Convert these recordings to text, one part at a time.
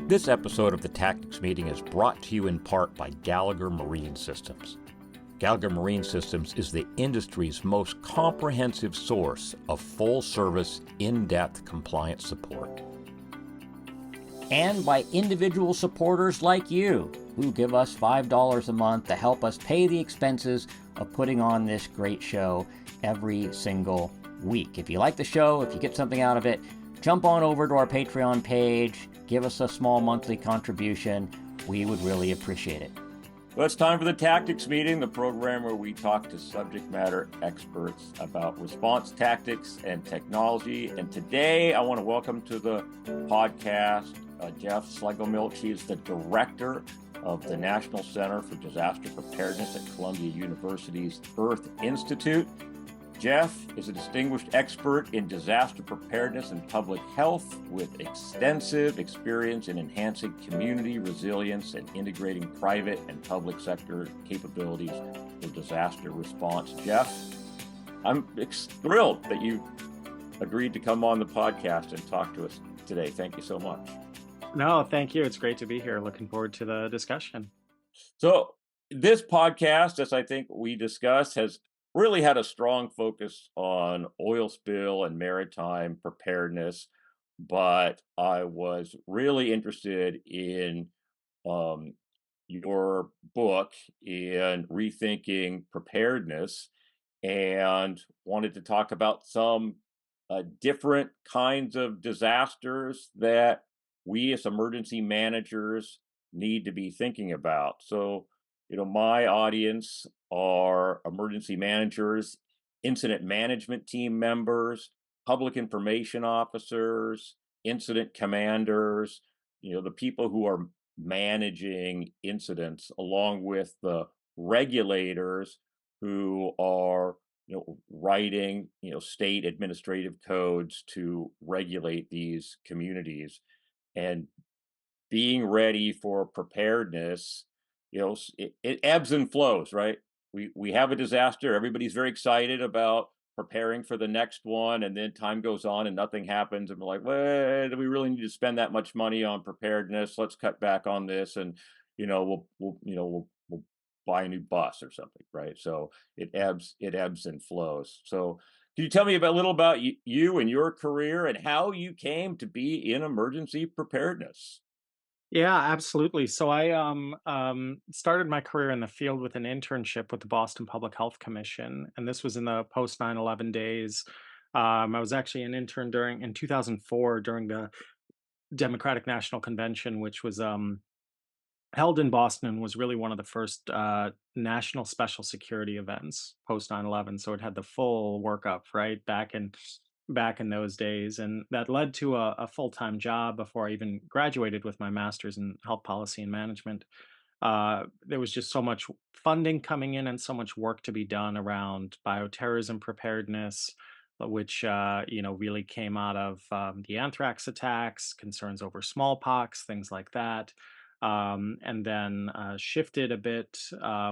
This episode of the Tactics Meeting is brought to you in part by Gallagher Marine Systems. Gallagher Marine Systems is the industry's most comprehensive source of full-service, in-depth compliance support. And by individual supporters like you, who give us $5 a month to help us pay the expenses of putting on this great show every single week. If you like the show, if you get something out of it, jump on over to our Patreon page, give us a small monthly contribution. We would really appreciate it. Well, it's time for the Tactics Meeting, the program where we talk to subject matter experts about response tactics and technology. And today I want to welcome to the podcast Jeff Schlegelmilch. He is the director of the National Center for Disaster Preparedness at Columbia University's Earth Institute. Jeff is a distinguished expert in disaster preparedness and public health with extensive experience in enhancing community resilience and integrating private and public sector capabilities for disaster response. Jeff, I'm thrilled that you agreed to come on the podcast and talk to us today. Thank you so much. No, thank you. It's great to be here. Looking forward to the discussion. So this podcast, as I think we discussed, has really had a strong focus on oil spill and maritime preparedness, but I was really interested in your book in Rethinking Preparedness and wanted to talk about some different kinds of disasters that we as emergency managers need to be thinking about. So, my audience are emergency managers, incident management team members, public information officers, incident commanders, the people who are managing incidents, along with the regulators who are, writing, state administrative codes to regulate these communities. And being ready for preparedness, it ebbs and flows, right? We have a disaster. Everybody's very excited about preparing for the next one, and then time goes on and nothing happens, and we're like, well, do we really need to spend that much money on preparedness? Let's cut back on this, and we'll buy a new bus or something, right? So it ebbs and flows. So can you tell me a little about you and your career and how you came to be in emergency preparedness? Yeah, absolutely. So I started my career in the field with an internship with the Boston Public Health Commission, and this was in the post 9/11 days. I was actually an intern in 2004 during the Democratic National Convention, which was held in Boston and was really one of the first national special security events post 9/11. So it had the full workup, right, back in those days, and that led to a full-time job before I even graduated with my master's in health policy and management. There was just so much funding coming in and so much work to be done around bioterrorism preparedness, which really came out of the anthrax attacks, concerns over smallpox, things like that. And then shifted a bit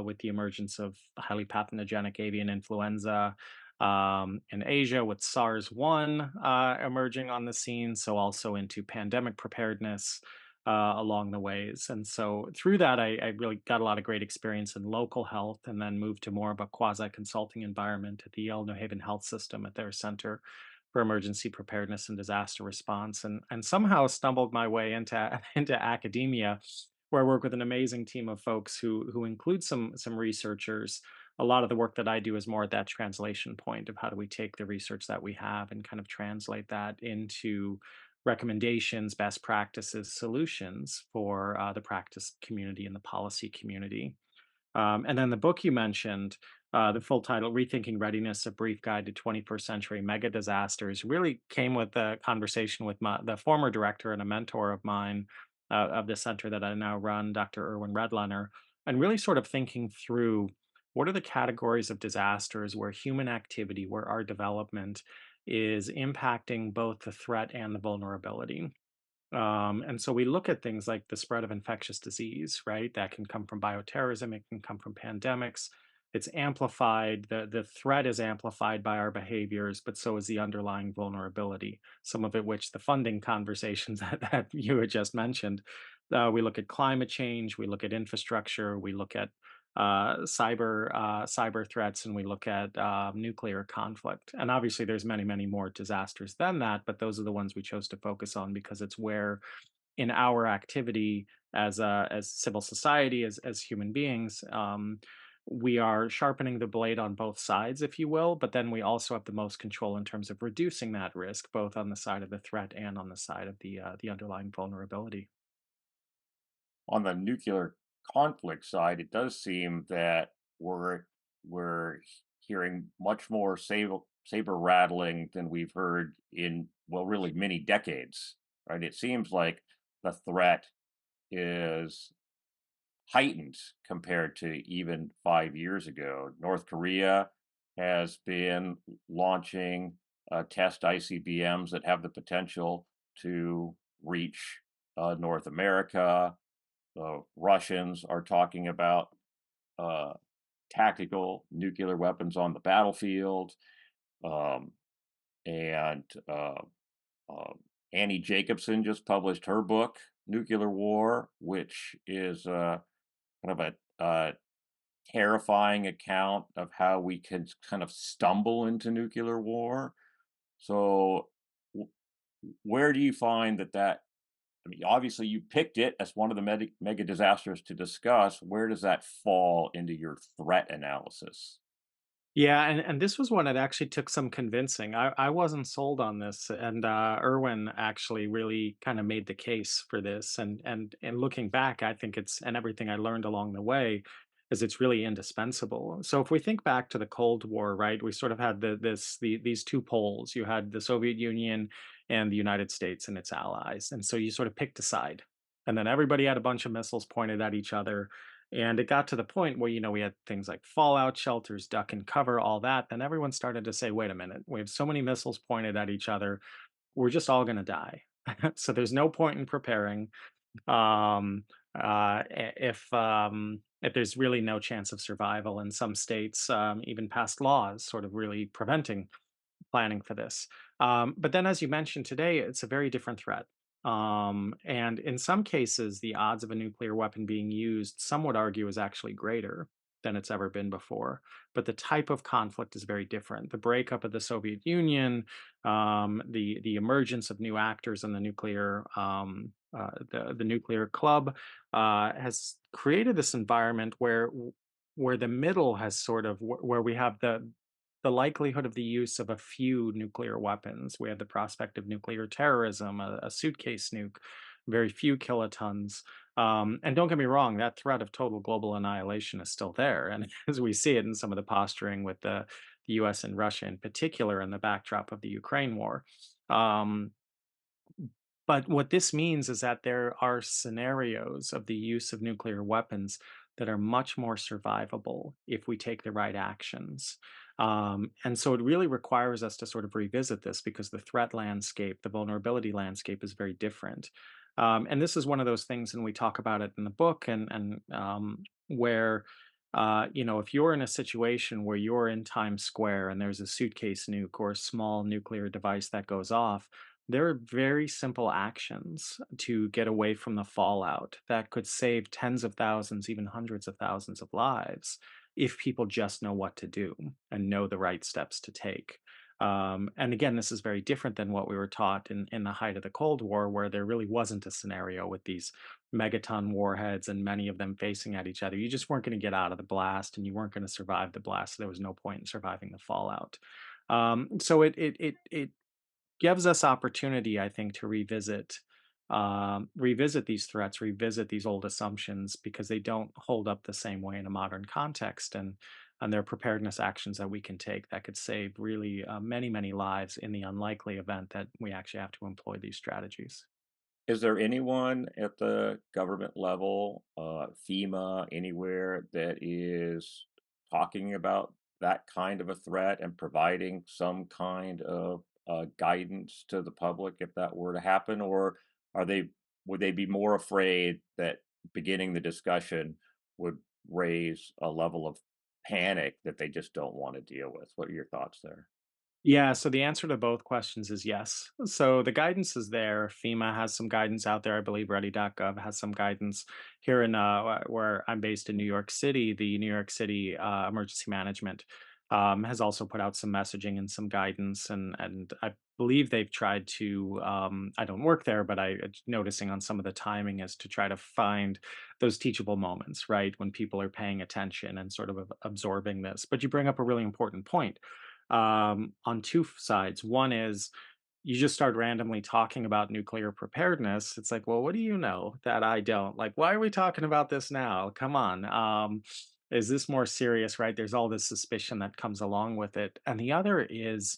with the emergence of highly pathogenic avian influenza in Asia with SARS-1 emerging on the scene, so also into pandemic preparedness along the ways. And so through that, I really got a lot of great experience in local health and then moved to more of a quasi-consulting environment at the Yale New Haven Health System at their Center for Emergency Preparedness and Disaster Response, and somehow stumbled my way into into academia, where I work with an amazing team of folks who include some researchers. A lot of the work that I do is more at that translation point of how do we take the research that we have and kind of translate that into recommendations, best practices, solutions for the practice community and the policy community. And then the book you mentioned, the full title, Rethinking Readiness, A Brief Guide to 21st Century Megadisasters, really came with a conversation with the former director and a mentor of mine of the center that I now run, Dr. Erwin Redlener, and really sort of thinking through what are the categories of disasters where human activity, where our development is impacting both the threat and the vulnerability. And so we look at things like the spread of infectious disease, right? That can come from bioterrorism, it can come from pandemics, it's amplified. The threat is amplified by our behaviors, but so is the underlying vulnerability. Some of it, which the funding conversations that you had just mentioned. We look at climate change, we look at infrastructure, we look at cyber threats, and we look at nuclear conflict. And obviously, there's many more disasters than that, but those are the ones we chose to focus on because it's where, in our activity as civil society, as human beings, we are sharpening the blade on both sides, if you will. But then we also have the most control in terms of reducing that risk, both on the side of the threat and on the side of the underlying vulnerability. On the nuclear conflict side, it does seem that we're hearing much more saber rattling than we've heard in, well, really many decades, right? It seems like the threat is heightened compared to even 5 years ago. North Korea has been launching test ICBMs that have the potential to reach North America. The Russians are talking about uh, tactical nuclear weapons on the battlefield. Um, and uh, Annie Jacobson just published her book, Nuclear War, which is kind of a terrifying account of how we can kind of stumble into nuclear war. So, w- where do you find that I mean, obviously, you picked it as one of the mega disasters to discuss. Where does that fall into your threat analysis? Yeah, and this was one that actually took some convincing. I wasn't sold on this, and Irwin actually really kind of made the case for this. And looking back, I think it's, and everything I learned along the way is it's really indispensable. So if we think back to the Cold War, right, we sort of had these two poles. You had the Soviet Union and the United States and its allies, and so you sort of picked a side, and then everybody had a bunch of missiles pointed at each other, and it got to the point where, we had things like fallout shelters, duck and cover, all that. Then everyone started to say, wait a minute, we have so many missiles pointed at each other. We're just all going to die. So there's no point in preparing. Um, if there's really no chance of survival, in some states, even passed laws sort of really preventing planning for this. But then, as you mentioned today, it's a very different threat. And in some cases, the odds of a nuclear weapon being used, some would argue, is actually greater than it's ever been before. But the type of conflict is very different. The breakup of the Soviet Union, the emergence of new actors in the nuclear club, has created this environment where the middle has sort of where we have the likelihood of the use of a few nuclear weapons. We have the prospect of nuclear terrorism, a suitcase nuke, very few kilotons. And don't get me wrong, that threat of total global annihilation is still there. And as we see it in some of the posturing with the US and Russia in particular in the backdrop of the Ukraine war. Um, but what this means is that there are scenarios of the use of nuclear weapons that are much more survivable if we take the right actions. And so it really requires us to sort of revisit this because the threat landscape, the vulnerability landscape is very different. And this is one of those things, and we talk about it in the book, and where, if you're in a situation where you're in Times Square and there's a suitcase nuke or a small nuclear device that goes off, there are very simple actions to get away from the fallout that could save tens of thousands, even hundreds of thousands of lives if people just know what to do and know the right steps to take. And again, this is very different than what we were taught in the height of the Cold War, where there really wasn't a scenario with these megaton warheads and many of them facing at each other. You just weren't going to get out of the blast and you weren't going to survive the blast. So there was no point in surviving the fallout. So it gives us opportunity, I think, to revisit these threats, revisit these old assumptions because they don't hold up the same way in a modern context, and there are preparedness actions that we can take that could save really many lives in the unlikely event that we actually have to employ these strategies. Is there anyone at the government level, FEMA, anywhere that is talking about that kind of a threat and providing some kind of guidance to the public if that were to happen? Or are they would they be more afraid that beginning the discussion would raise a level of panic that they just don't want to deal with. What are your thoughts there? Yeah, so the answer to both questions is yes. So the guidance is there. FEMA has some guidance out there. I believe ready.gov has some guidance here in where I'm based in New York City. The New York City Emergency Management has also put out some messaging and some guidance, and I believe they've tried to. I don't work there, but noticing on some of the timing is to try to find those teachable moments, right, when people are paying attention and sort of absorbing this. But you bring up a really important point on two sides. One is you just start randomly talking about nuclear preparedness. It's like, well, what do you know that I don't? Like, why are we talking about this now? Come on. Is this more serious, right? There's all this suspicion that comes along with it. And the other is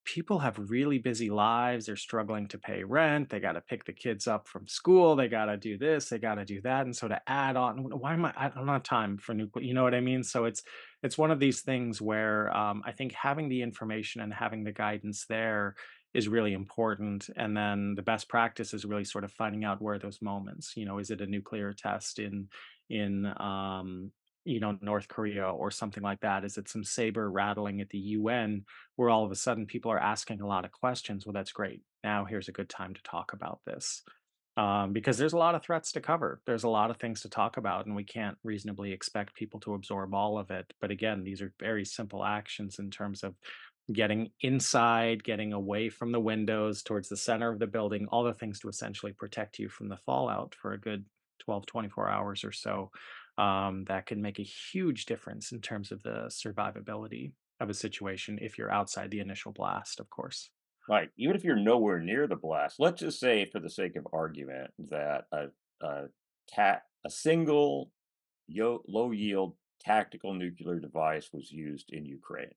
people have really busy lives. They're struggling to pay rent. They got to pick the kids up from school. They got to do this. They got to do that. And so to add on, why am I don't have time for nuclear? You know what I mean? So it's one of these things where I think having the information and having the guidance there is really important. And then the best practice is really sort of finding out where those moments. Is it a nuclear test in North Korea or something like that? Is it some saber rattling at the UN where all of a sudden people are asking a lot of questions? Well, that's great. Now here's a good time to talk about this. Because there's a lot of threats to cover. There's a lot of things to talk about, and we can't reasonably expect people to absorb all of it. But again, these are very simple actions in terms of getting inside, getting away from the windows towards the center of the building, all the things to essentially protect you from the fallout for a good 12, 24 hours or so. That can make a huge difference in terms of the survivability of a situation if you're outside the initial blast, of course. Right. Even if you're nowhere near the blast, let's just say, for the sake of argument, that a, a single low yield tactical nuclear device was used in Ukraine.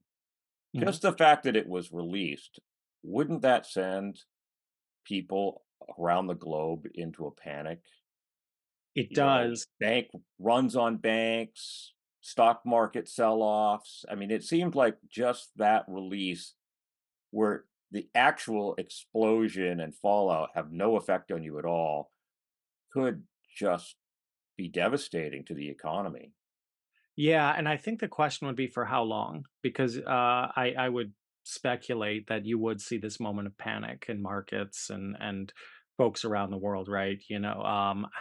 Mhm. Just the fact that it was released, wouldn't that send people around the globe into a panic? It does. Bank runs on banks, stock market sell-offs. I mean, it seemed like just that release, where the actual explosion and fallout have no effect on you at all, could just be devastating to the economy. Yeah, and I think the question would be for how long? Because I would speculate that you would see this moment of panic in markets and folks around the world, right?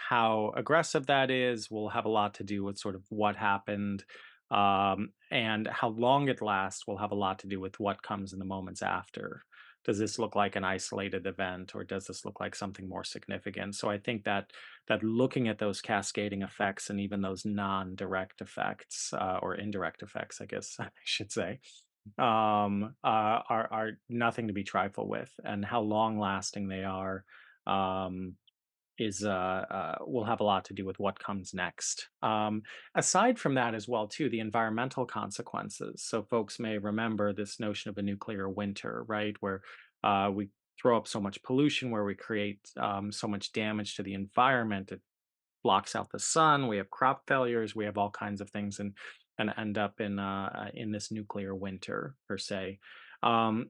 How aggressive that is will have a lot to do with sort of what happened, and how long it lasts will have a lot to do with what comes in the moments after. Does this look like an isolated event, or does this look like something more significant? So I think that looking at those cascading effects and even those non-direct effects or indirect effects, I guess I should say, are nothing to be trifled with, and how long lasting they are um, is will have a lot to do with what comes next. Aside from that, as well, too, the environmental consequences. So folks may remember this notion of a nuclear winter, right, where we throw up so much pollution, where we create so much damage to the environment. It blocks out the sun. We have crop failures. We have all kinds of things, and end up in this nuclear winter per se.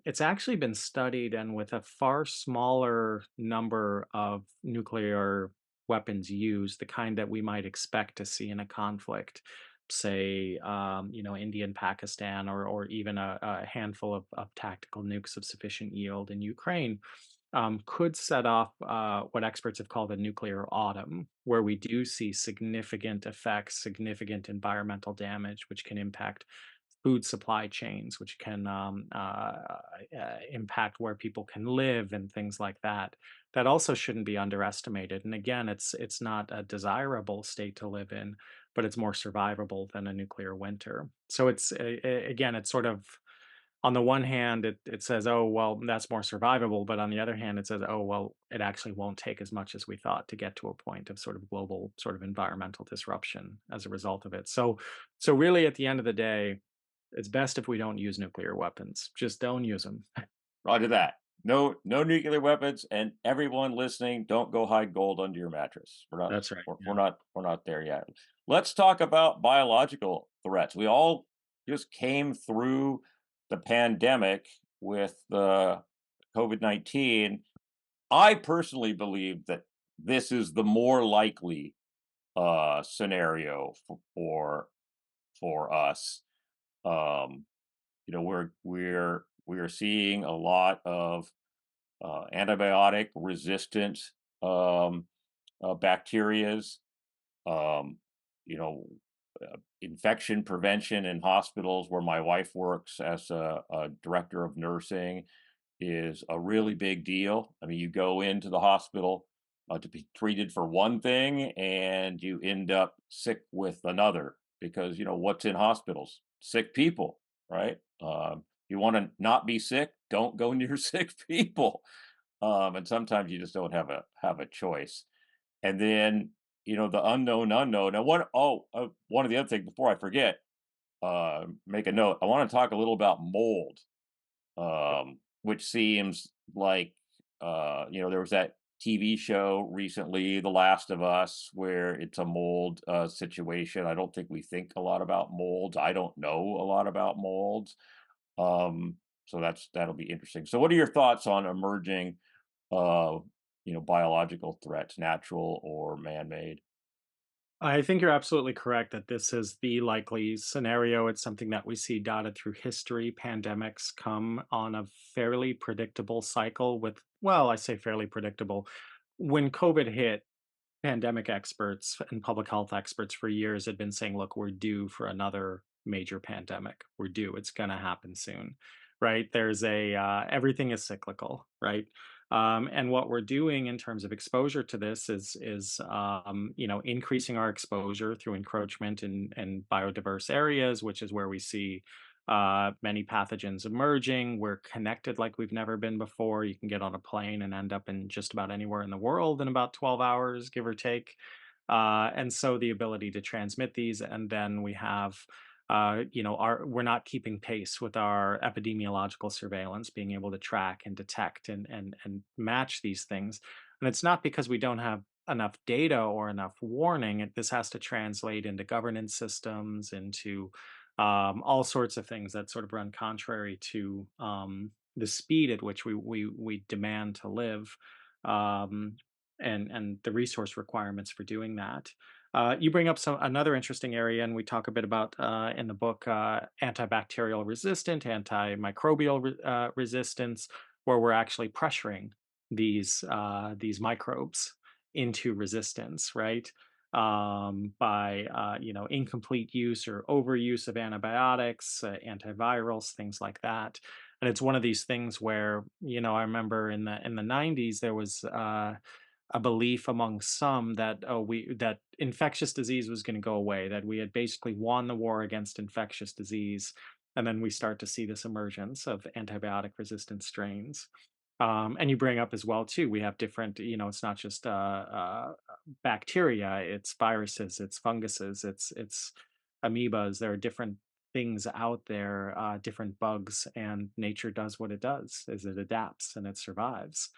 It's actually been studied, and with a far smaller number of nuclear weapons used, the kind that we might expect to see in a conflict, say, India and Pakistan, or even a handful of tactical nukes of sufficient yield in Ukraine, could set off what experts have called a nuclear autumn, where we do see significant effects, significant environmental damage, which can impact food supply chains, which can impact where people can live and things like that. That also shouldn't be underestimated. And again, it's not a desirable state to live in, but it's more survivable than a nuclear winter. So again, it's sort of, on the one hand, it says, oh, well, that's more survivable. But on the other hand, it says, oh, well, it actually won't take as much as we thought to get to a point of sort of global sort of environmental disruption as a result of it. So really, at the end of the day, it's best if we don't use nuclear weapons. Just don't use them. Roger that. No, no nuclear weapons, and everyone listening, don't go hide gold under your mattress. We're not, That's right. we're, we're Yeah. not, we're not there yet. Let's talk about biological threats. We all just came through the pandemic with the COVID-19. I personally believe that this is the more likely scenario for for us. Um, we're seeing a lot of antibiotic resistant um, bacterias. Um, you know, Infection prevention in hospitals where my wife works as a director of nursing is a really big deal. I mean, you go into the hospital to be treated for one thing and you end up sick with another because, what's in hospitals? Sick people, right? You want to not be sick, don't go near sick people. And sometimes you just don't have a choice. And then, the unknown unknown. Now, one of the other things before I forget, make a note. I want to talk a little about mold, which seems like, there was that TV show recently, The Last of Us, where it's a mold situation. I don't think we think a lot about molds. I don't know a lot about molds. Um, so that'll be interesting. So, what are your thoughts on emerging, uh, biological threats, natural or man-made? I think you're absolutely correct that this is the likely scenario. It's something that we see dotted through history. Pandemics come on a fairly predictable cycle with, well, I say fairly predictable. When COVID hit, pandemic experts and public health experts for years had been saying, look, we're due for another major pandemic. We're due. It's going to happen soon, right? Everything is cyclical, right? And what we're doing in terms of exposure to this is increasing our exposure through encroachment in biodiverse areas, which is where we see many pathogens emerging. We're connected like we've never been before. You can get on a plane and end up in just about anywhere in the world in about 12 hours, give or take. And so the ability to transmit these, and then we have, we're not keeping pace with our epidemiological surveillance, being able to track and detect and match these things. And it's not because we don't have enough data or enough warning. This has to translate into governance systems, into all sorts of things that sort of run contrary to the speed at which we demand to live, um, and the resource requirements for doing that. You bring up another interesting area, and we talk a bit about in the book antibacterial resistant, antimicrobial resistance, where we're actually pressuring these microbes into resistance, right? By incomplete use or overuse of antibiotics, antivirals, things like that. And it's one of these things where, I remember in the 90s there was a belief among some that that infectious disease was going to go away, that we had basically won the war against infectious disease, and then we start to see this emergence of antibiotic resistant strains. And you bring up as well too, we have different, it's not just bacteria, it's viruses, it's funguses, it's amoebas. There are different things out there, different bugs, and nature does what it does, is it adapts and it survives.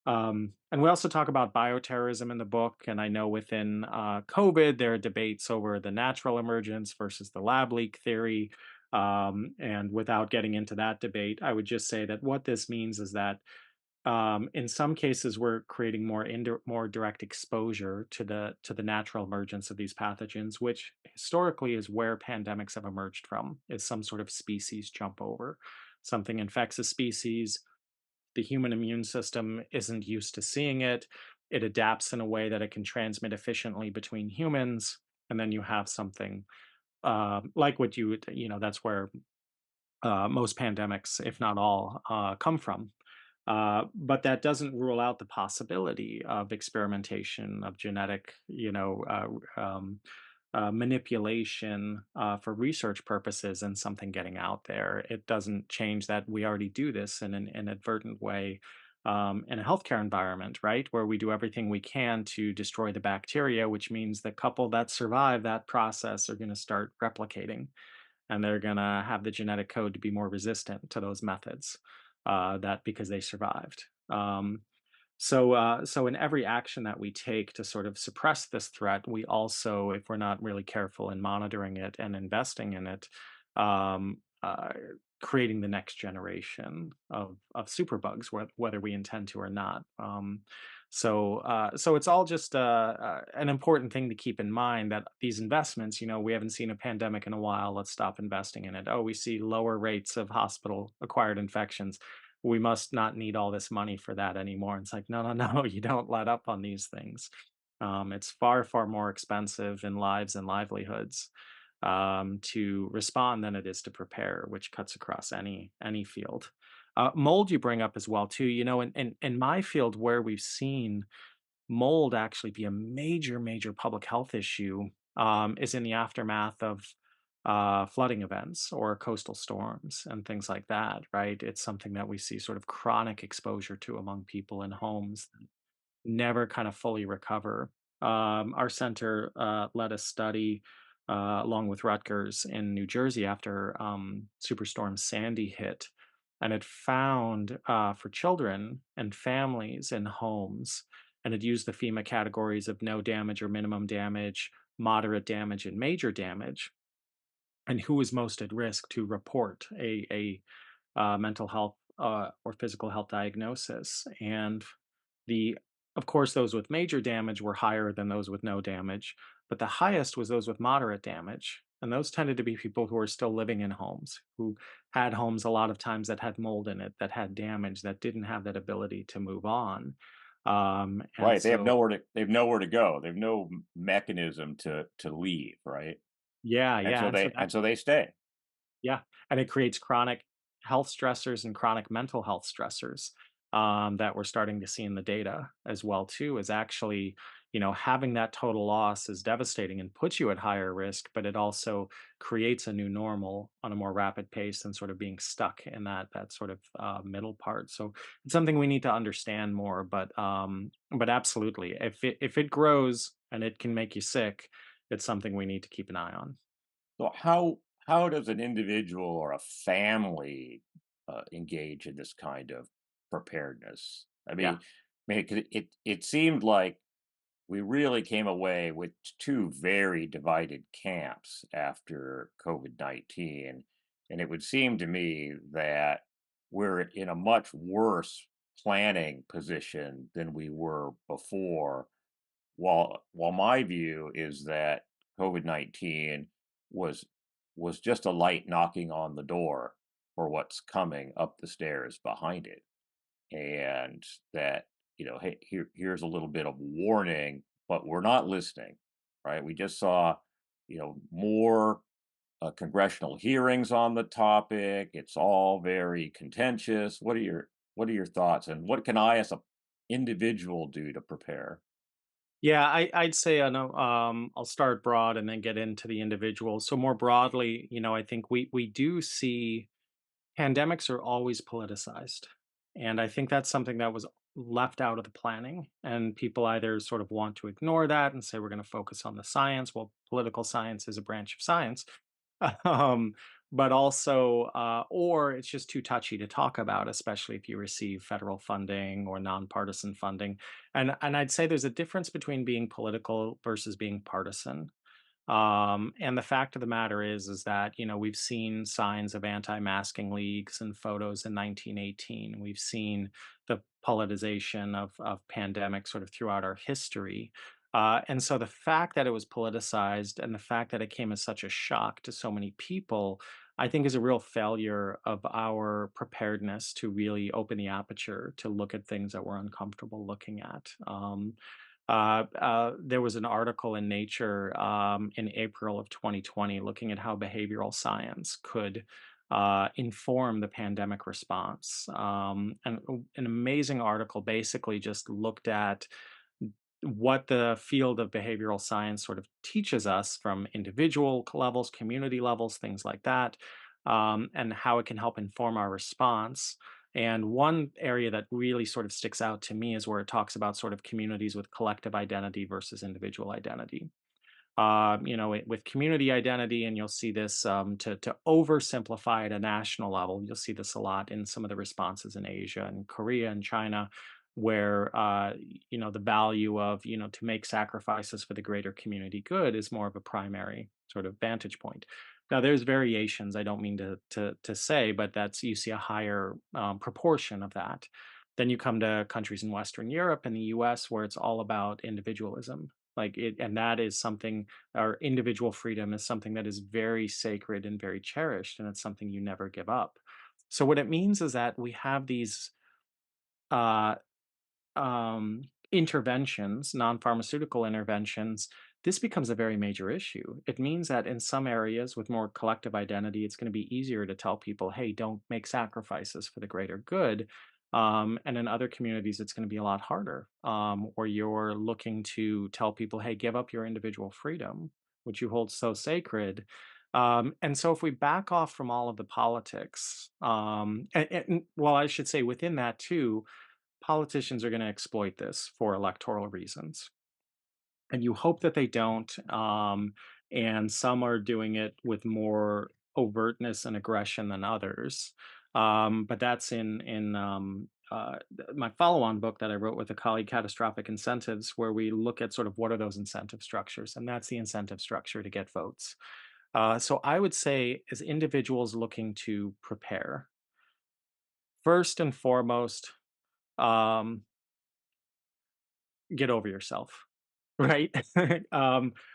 And we also talk about bioterrorism in the book. And I know within COVID, there are debates over the natural emergence versus the lab leak theory. And without getting into that debate, I would just say that what this means is that in some cases, we're creating more direct exposure to the natural emergence of these pathogens, which historically is where pandemics have emerged from, is some sort of species jump over. Something infects a species, the human immune system isn't used to seeing it. It adapts in a way that it can transmit efficiently between humans, and then you have something like what that's where most pandemics, if not all, come from. But that doesn't rule out the possibility of experimentation, of genetic, manipulation for research purposes and something getting out there. It doesn't change that we already do this in an inadvertent way in a healthcare environment, right? Where we do everything we can to destroy the bacteria, which means the couple that survive that process are going to start replicating, and they're going to have the genetic code to be more resistant to those methods, that because they survived. So in every action that we take to sort of suppress this threat, we also, if we're not really careful in monitoring it and investing in it, creating the next generation of superbugs, whether we intend to or not. So it's all just an important thing to keep in mind that these investments, we haven't seen a pandemic in a while. Let's stop investing in it. Oh, we see lower rates of hospital acquired infections. We must not need all this money for that anymore. It's like, no, no, no, you don't let up on these things. It's far, far more expensive in lives and livelihoods to respond than it is to prepare, which cuts across any field. Mold you bring up as well too. In my field where we've seen mold actually be a major, major public health issue is in the aftermath of flooding events or coastal storms and things like that. Right? It's something that we see sort of chronic exposure to among people in homes never kind of fully recover. Our center led a study along with Rutgers in New Jersey after Superstorm Sandy hit, and it found for children and families in homes, and it used the FEMA categories of no damage or minimum damage, moderate damage, and major damage, and who was most at risk to report a mental health or physical health diagnosis. And the of course, those with major damage were higher than those with no damage, but the highest was those with moderate damage. And those tended to be people who were still living in homes, who had homes a lot of times that had mold in it, that had damage, that didn't have that ability to move on. And Right, so, they have nowhere to go. They have no mechanism to leave, right? yeah, And yeah. so And so they stay. yeah, and it creates chronic health stressors and chronic mental health stressors that we're starting to see in the data as well too. Is actually, having that total loss is devastating and puts you at higher risk, but it also creates a new normal on a more rapid pace than sort of being stuck in that sort of middle part. So it's something we need to understand more. But absolutely, if it grows and it can make you sick, it's something we need to keep an eye on. So how does an individual or a family engage in this kind of preparedness? Yeah. 'Cause it seemed like we really came away with two very divided camps after COVID-19, and it would seem to me that we're in a much worse planning position than we were before. While my view is that COVID-19 was was just a light knocking on the door for what's coming up the stairs behind it, and that, hey, here's a little bit of warning, but we're not listening, right? We just saw, more congressional hearings on the topic. It's all very contentious. What are your thoughts, and what can I as a individual do to prepare? Yeah, I'd say I know. I'll start broad and then get into the individual. So more broadly, I think we do see pandemics are always politicized, and I think that's something that was left out of the planning. And people either sort of want to ignore that and say we're going to focus on the science. Well, political science is a branch of science, um, but also, or it's just too touchy to talk about, especially if you receive federal funding or nonpartisan funding. And I'd say there's a difference between being political versus being partisan. And the fact of the matter is that we've seen signs of anti-masking leagues and photos in 1918. We've seen the politicization of pandemics sort of throughout our history. And so the fact that it was politicized and the fact that it came as such a shock to so many people, I think is a real failure of our preparedness to really open the aperture to look at things that we're uncomfortable looking at. There was an article in Nature in April of 2020 looking at how behavioral science could inform the pandemic response. And an amazing article basically just looked at what the field of behavioral science sort of teaches us from individual levels, community levels, things like that, and how it can help inform our response. And one area that really sort of sticks out to me is where it talks about sort of communities with collective identity versus individual identity. With community identity, and you'll see this to oversimplify at a national level. You'll see this a lot in some of the responses in Asia and Korea and China, where the value of to make sacrifices for the greater community good is more of a primary sort of vantage point. Now, there's variations. I don't mean to say, but that's you see a higher proportion of that. Then you come to countries in Western Europe and the U.S. where it's all about individualism. Like it, and that is something. Our individual freedom is something that is very sacred and very cherished, and it's something you never give up. So what it means is that we have these uh, interventions, non-pharmaceutical interventions, this becomes a very major issue. It means that in some areas with more collective identity, it's going to be easier to tell people, hey, don't make sacrifices for the greater good. And in other communities, it's going to be a lot harder, where you're looking to tell people, hey, give up your individual freedom, which you hold so sacred. And so if we back off from all of the politics, well, I should say within that too, politicians are going to exploit this for electoral reasons. And you hope that they don't. And some are doing it with more overtness and aggression than others. But that's my follow-on book that I wrote with a colleague, Catastrophic Incentives, where we look at sort of what are those incentive structures, and that's the incentive structure to get votes. So I would say, as individuals looking to prepare, first and foremost, um, get over yourself, right?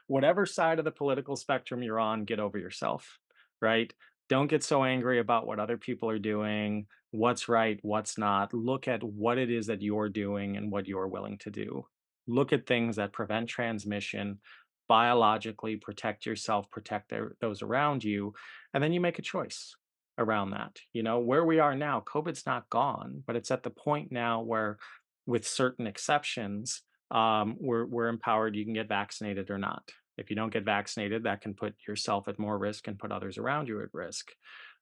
Whatever side of the political spectrum you're on, get over yourself, right? Don't get so angry about what other people are doing, what's right, what's not. Look at what it is that you're doing and what you're willing to do. Look at things that prevent transmission, biologically protect yourself, protect those around you, and then you make a choice around that. You know, where we are now, COVID's not gone, but it's at the point now where, with certain exceptions, we're empowered. You can get vaccinated or not. If you don't get vaccinated, that can put yourself at more risk and put others around you at risk.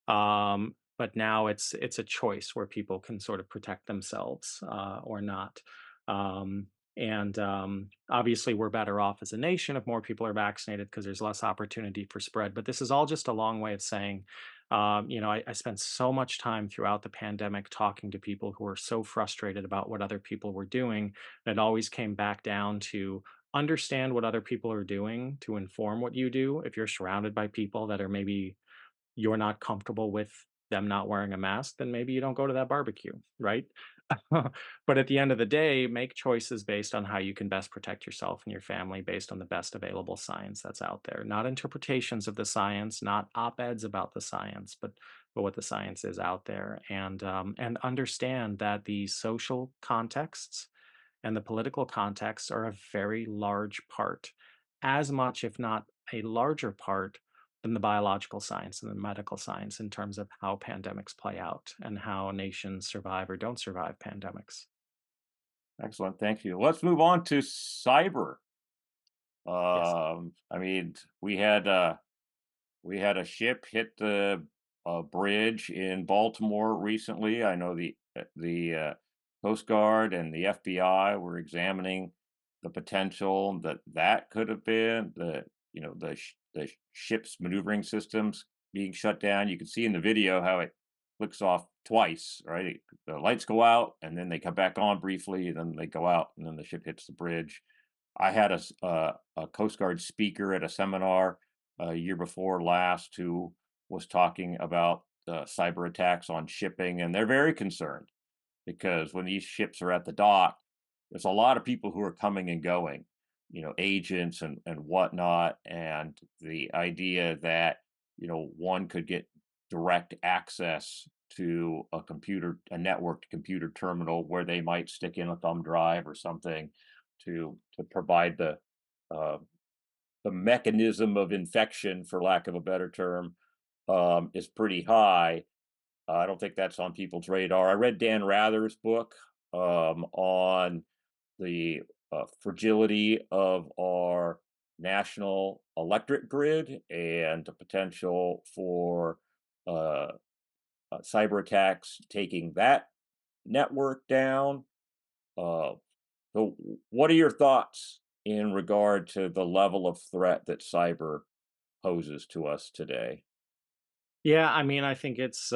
But now it's a choice where people can sort of protect themselves or not. Um, and Obviously, we're better off as a nation if more people are vaccinated because there's less opportunity for spread. But this is all just a long way of saying, I spent so much time throughout the pandemic talking to people who were so frustrated about what other people were doing. And it always came back down to understand what other people are doing to inform what you do. If you're surrounded by people that are maybe you're not comfortable with them not wearing a mask, then maybe you don't go to that barbecue, right? But at the end of the day, make choices based on how you can best protect yourself and your family based on the best available science that's out there. Not interpretations of the science, not op-eds about the science, but what the science is out there, and understand that the social contexts and the political contexts are a very large part, as much, if not a larger part, than the biological science and the medical science in terms of how pandemics play out and how nations survive or don't survive pandemics. Excellent, thank you. Let's move on to cyber. Yes. I mean, we had a ship hit the bridge in Baltimore recently. I know the Coast Guard and the FBI were examining the potential that that could have been the ship's maneuvering systems being shut down. You can see in the video how it flicks off twice, right? The lights go out and then they come back on briefly, and then they go out, and then the ship hits the bridge. I had a Coast Guard speaker at a seminar a year before last who was talking about cyber attacks on shipping, and they're very concerned because when these ships are at the dock, there's a lot of people who are coming and going, agents and whatnot, and the idea that one could get direct access to a networked computer terminal where they might stick in a thumb drive or something to provide uh, the mechanism of infection, for lack of a better term, is pretty high. I don't think that's on people's radar. I read Dan Rather's book on the fragility of our national electric grid and the potential for uh, cyber attacks taking that network down. Uh, so, what are your thoughts in regard to the level of threat that cyber poses to us today? Yeah, I mean, I think it's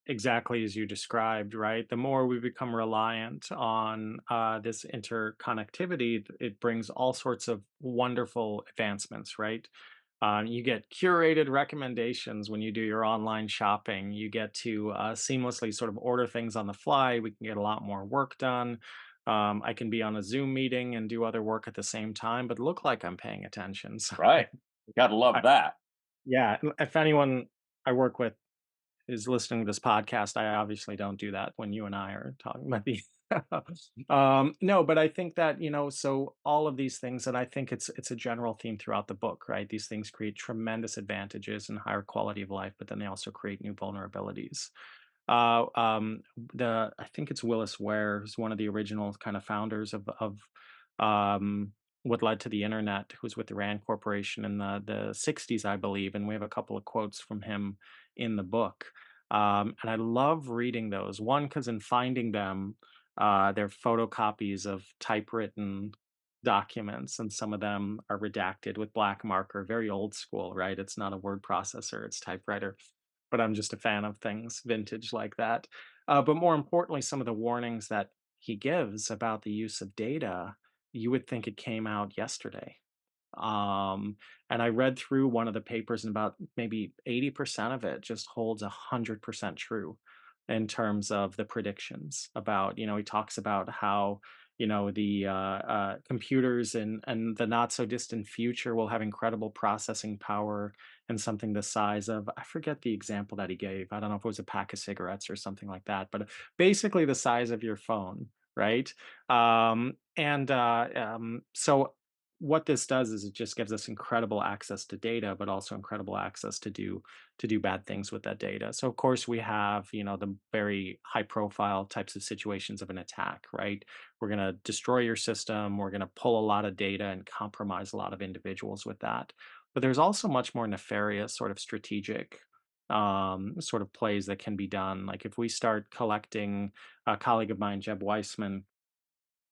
exactly as you described, right? The more we become reliant on this interconnectivity, it brings all sorts of wonderful advancements, right? You get curated recommendations when you do your online shopping. You get to seamlessly sort of order things on the fly. We can get a lot more work done. I can be on a Zoom meeting and do other work at the same time, but look like I'm paying attention. So, Right. Gotta I, love that. yeah, if anyone I work with is listening to this podcast, I obviously don't do that when you and I are talking about the no, but I think that, so all of these things, and I think it's a general theme throughout the book, right? These things create tremendous advantages and higher quality of life, but then they also create new vulnerabilities. Uh, um, I think it's Willis Ware, who's one of the original kind of founders of um, what led to the internet, who was with the Rand Corporation in the 60s, I believe, and we have a couple of quotes from him in the book. And I love reading those. One, because in finding them, they're photocopies of typewritten documents, and some of them are redacted with black marker, very old school, right? It's not a word processor, it's typewriter. But I'm just a fan of things vintage like that. But more importantly, some of the warnings that he gives about the use of data, you would think it came out yesterday. Um, and I read through one of the papers, and about maybe 80% of it just holds 100% true in terms of the predictions about, he talks about how, the computers and the not so distant future will have incredible processing power and something the size of, I forget the example that he gave. I don't know if it was a pack of cigarettes or something like that, but basically the size of your phone, right? So what this does is it just gives us incredible access to data, but also incredible access to do bad things with that data. So of course we have, the very high profile types of situations of an attack, right? We're going to destroy your system, we're going to pull a lot of data and compromise a lot of individuals with that. But there's also much more nefarious sort of strategic sort of plays that can be done. Like if we start collecting, a colleague of mine, Jeb Weissman,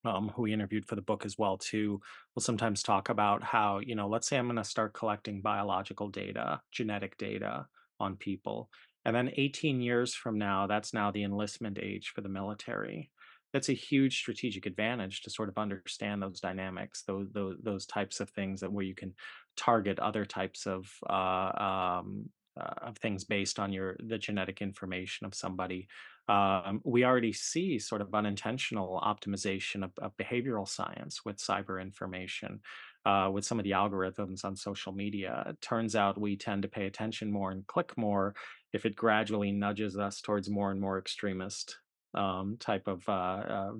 who we interviewed for the book as well too, will sometimes talk about how, let's say I'm going to start collecting biological data, genetic data on people, and then 18 years from now, that's now the enlistment age for the military. That's a huge strategic advantage to sort of understand those dynamics, those types of things that where you can target other types of things based on the genetic information of somebody. We already see sort of unintentional optimization of behavioral science with cyber information, with some of the algorithms on social media. It turns out we tend to pay attention more and click more if it gradually nudges us towards more and more extremist type of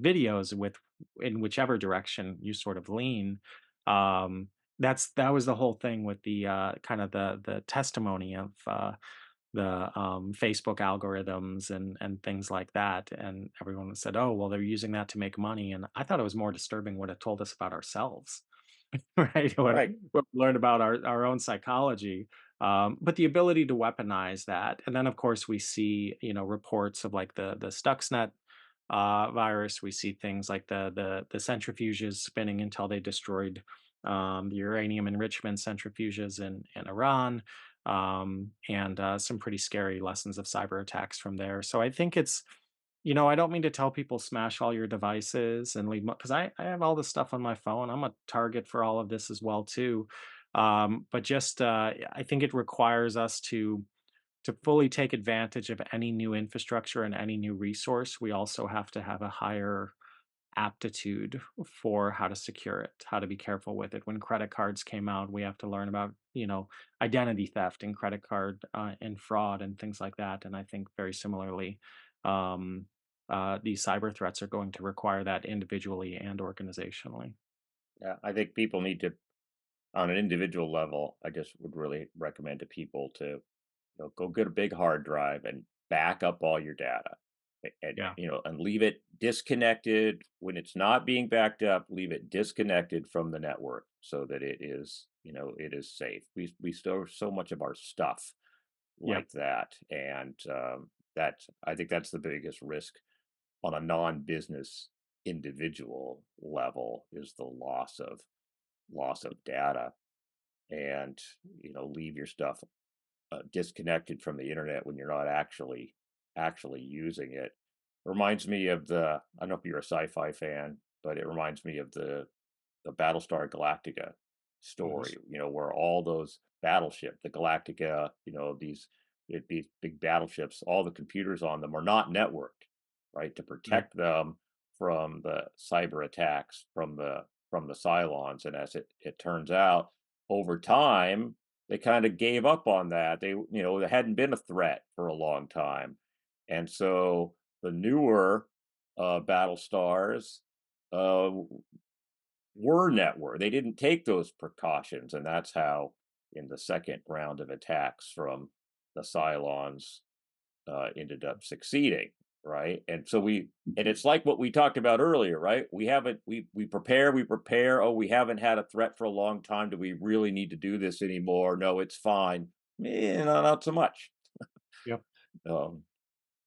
videos in whichever direction you sort of lean. Um, that was the whole thing with the kind of the testimony of the Facebook algorithms and things like that. And everyone said, "Oh, well, they're using that to make money." And I thought it was more disturbing what it told us about ourselves, right? Right. What we learned about our own psychology. But the ability to weaponize that, and then of course we see, reports of like the Stuxnet virus. We see things like the centrifuges spinning until they destroyed the uranium enrichment centrifuges in Iran, and some pretty scary lessons of cyber attacks from there. So I think I don't mean to tell people smash all your devices and leave, because I have all this stuff on my phone. I'm a target for all of this as well too. But just I think it requires us to fully take advantage of any new infrastructure and any new resource. We also have to have a higher aptitude for how to secure it, how to be careful with it. When credit cards came out, we have to learn about, identity theft and credit card and fraud and things like that. And I think very similarly, um, these cyber threats are going to require that individually and organizationally. Yeah. I think people need to, on an individual level, I just would really recommend to people to, go get a big hard drive and back up all your data. And, Yeah. and leave it disconnected when it's not being backed up. Leave it disconnected from the network so that it is safe. We store so much of our stuff Yeah. like that, and that I think that's the biggest risk on a non-business individual level is the loss of data, and leave your stuff disconnected from the internet when you're not actually using it. Reminds me of I don't know if you're a sci-fi fan, but it reminds me of the Battlestar Galactica Mhm. story, where all those battleship, the Galactica, these big battleships, all the computers on them are not networked, right? To Right. protect them from the cyber attacks from the Cylons. And as it turns out, over time, they kind of gave up on that. There hadn't been a threat for a long time. And so the newer battle stars uh, were network. They didn't take those precautions, and that's how, in the second round of attacks from the Cylons, ended up succeeding, right? And it's like what we talked about earlier, right? We haven't we prepare. Oh, we haven't had a threat for a long time. Do we really need to do this anymore? No, it's fine. No, not so much. Yep. Um,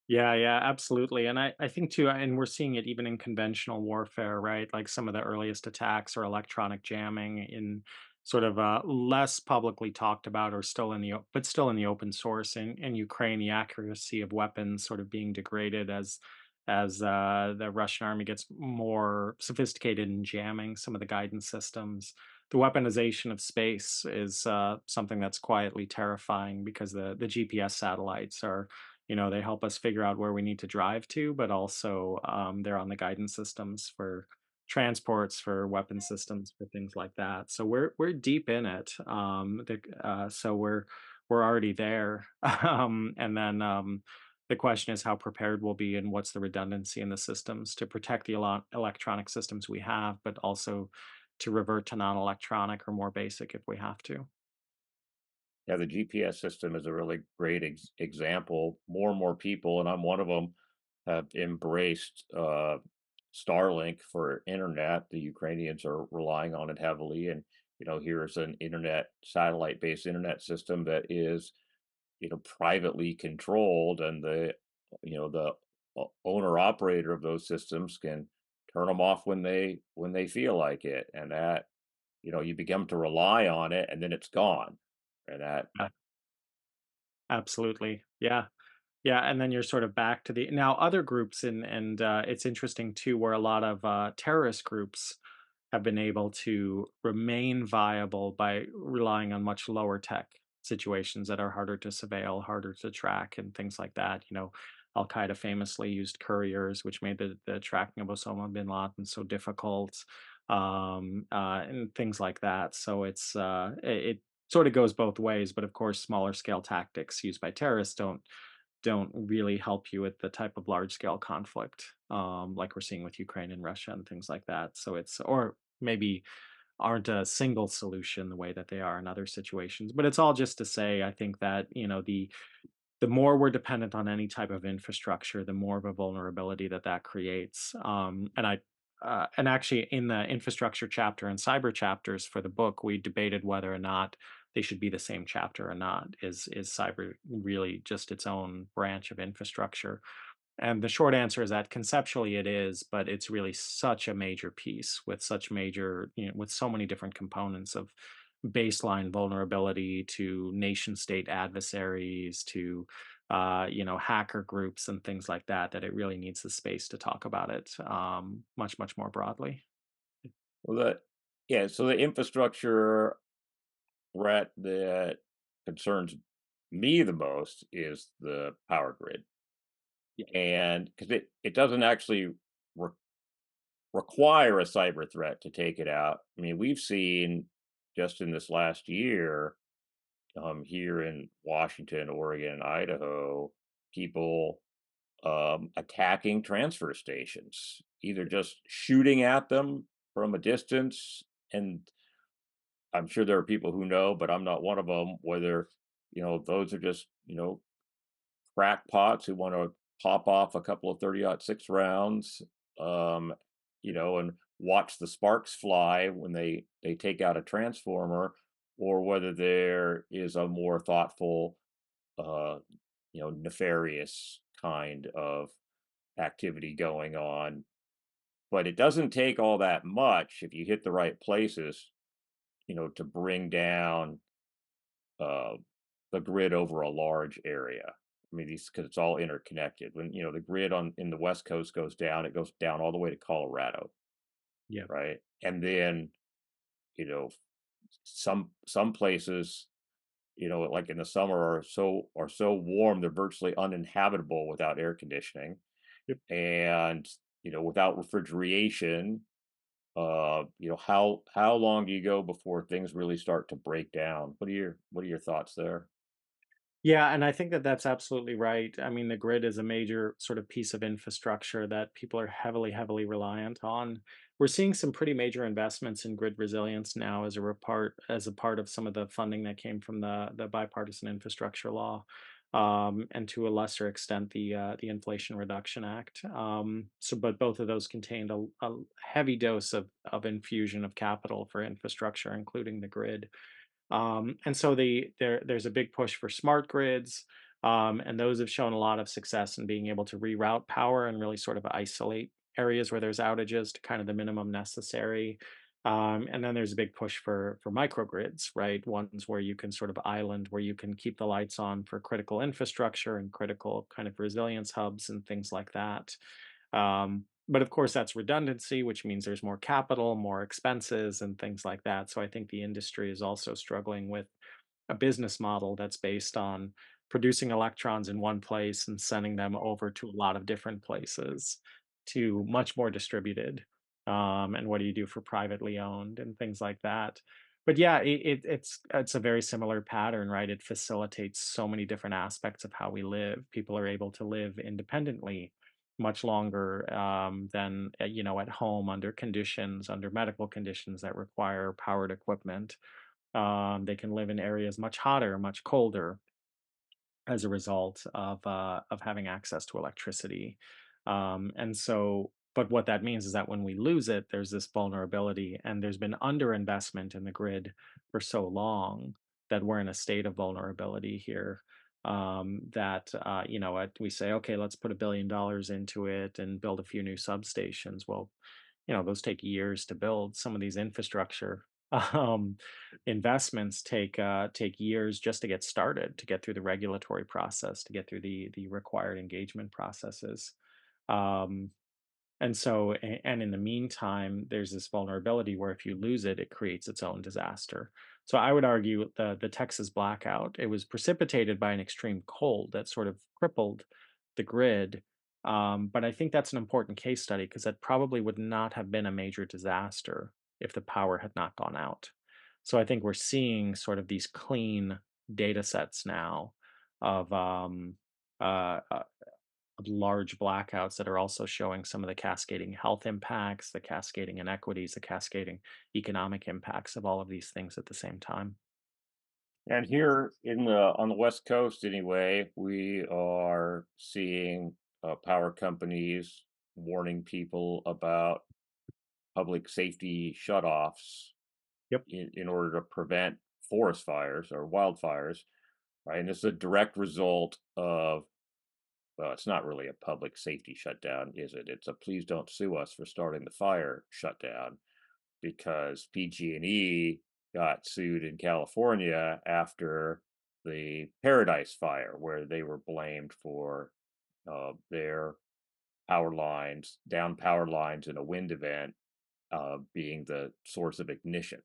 Yeah, yeah, absolutely. And I think too, and we're seeing it even in conventional warfare, right? Like some of the earliest attacks or electronic jamming in sort of less publicly talked about or still in the but still in the open source in Ukraine, the accuracy of weapons sort of being degraded as the Russian army gets more sophisticated in jamming some of the guidance systems. The weaponization of space is something that's quietly terrifying because the GPS satellites are, they help us figure out where we need to drive to, but also they're on the guidance systems for transports, for weapon systems, for things like that. So we're deep in it. So we're already there. And then the question is how prepared we'll be and what's the redundancy in the systems to protect the electronic systems we have, but also to revert to non-electronic or more basic if we have to. yeah, the GPS system is a really great example. More and more people, and I'm one of them, have embraced Starlink for internet. The Ukrainians are relying on it heavily, and here's an internet satellite-based internet system that is privately controlled, and the owner operator of those systems can turn them off when they feel like it, and that you begin to rely on it, and then it's gone, and that. Yeah, absolutely. Yeah. Yeah, and then you're sort of back to the now other groups, and it's interesting too, where a lot of terrorist groups have been able to remain viable by relying on much lower tech situations that are harder to surveil, harder to track, and things like that. Al Qaeda famously used couriers, which made the tracking of Osama bin Laden so difficult, and things like that. So it sort of goes both ways, but of course, smaller scale tactics used by terrorists don't really help you with the type of large scale conflict, like we're seeing with Ukraine and Russia and things like that. So or maybe aren't a single solution the way that they are in other situations. But it's all just to say, I think that, the more we're dependent on any type of infrastructure, the more of a vulnerability that creates. And actually, in the infrastructure chapter and cyber chapters for the book, we debated whether or not they should be the same chapter or not. Is cyber really just its own branch of infrastructure? And the short answer is that conceptually it is, but it's really such a major piece with such major, with so many different components of baseline vulnerability to nation state adversaries to, hacker groups and things like that, that it really needs the space to talk about it much, much more broadly. Well, yeah, so the infrastructure threat that concerns me the most is the power grid. Yeah. And because it doesn't actually re- require a cyber threat to take it out. I mean, we've seen just in this last year, here in Washington, Oregon, and Idaho, people attacking transfer stations, either just shooting at them from a distance. And I'm sure there are people who know, but I'm not one of them, whether, those are just, crackpots who want to pop off a couple of 30-06 rounds, um, and watch the sparks fly when they take out a transformer, or whether there is a more thoughtful, uh, nefarious kind of activity going on. But it doesn't take all that much if you hit the right places, to bring down uh, the grid over a large area. I mean, these because it's all interconnected. When the grid on in the West Coast goes down, it goes down all the way to Colorado, Yeah. right? And then you know some places, like in the summer are so warm they're virtually uninhabitable without air conditioning, Yep. and without refrigeration. How long do you go before things really start to break down? What are your thoughts there? Yeah, and I think that that's absolutely right. I mean, the grid is a major sort of piece of infrastructure that people are heavily, heavily reliant on. We're seeing some pretty major investments in grid resilience now as a part of some of the funding that came from the bipartisan infrastructure law, and to a lesser extent the Inflation Reduction Act. But both of those contained a heavy dose of infusion of capital for infrastructure, including the grid. And so there's a big push for smart grids, and those have shown a lot of success in being able to reroute power and really sort of isolate areas where there's outages to kind of the minimum necessary. And then there's a big push for microgrids, right? Ones where you can sort of island, where you can keep the lights on for critical infrastructure and critical kind of resilience hubs and things like that. But of course, that's redundancy, which means there's more capital, more expenses, and things like that. So I think the industry is also struggling with a business model that's based on producing electrons in one place and sending them over to a lot of different places to much more distributed. And what do you do for privately owned and things like that? But yeah, it's a very similar pattern, right? It facilitates so many different aspects of how we live. People are able to live independently much longer than at home under medical conditions that require powered equipment. They can live in areas much hotter, much colder as a result of having access to electricity. But what that means is that when we lose it, there's this vulnerability, and there's been underinvestment in the grid for so long that we're in a state of vulnerability here. We say, okay, let's put $1 billion into it and build a few new substations. Well, those take years to build. Some of these infrastructure um, investments take years just to get started, to get through the regulatory process, to get through the required engagement processes. Um, and in the meantime, there's this vulnerability where if you lose it, it creates its own disaster. So I would argue the Texas blackout, it was precipitated by an extreme cold that sort of crippled the grid. But I think that's an important case study because that probably would not have been a major disaster if the power had not gone out. So I think we're seeing sort of these clean data sets now of uh, uh, of large blackouts that are also showing some of the cascading health impacts, the cascading inequities, the cascading economic impacts of all of these things at the same time. And here on the West Coast, anyway, we are seeing power companies warning people about public safety shutoffs Yep. in order to prevent forest fires or wildfires, right? And this is a direct result of, well, it's not really a public safety shutdown, is it? It's a please don't sue us for starting the fire shutdown, because PG&E got sued in California after the Paradise Fire, where they were blamed for their power lines in a wind event, being the source of ignition.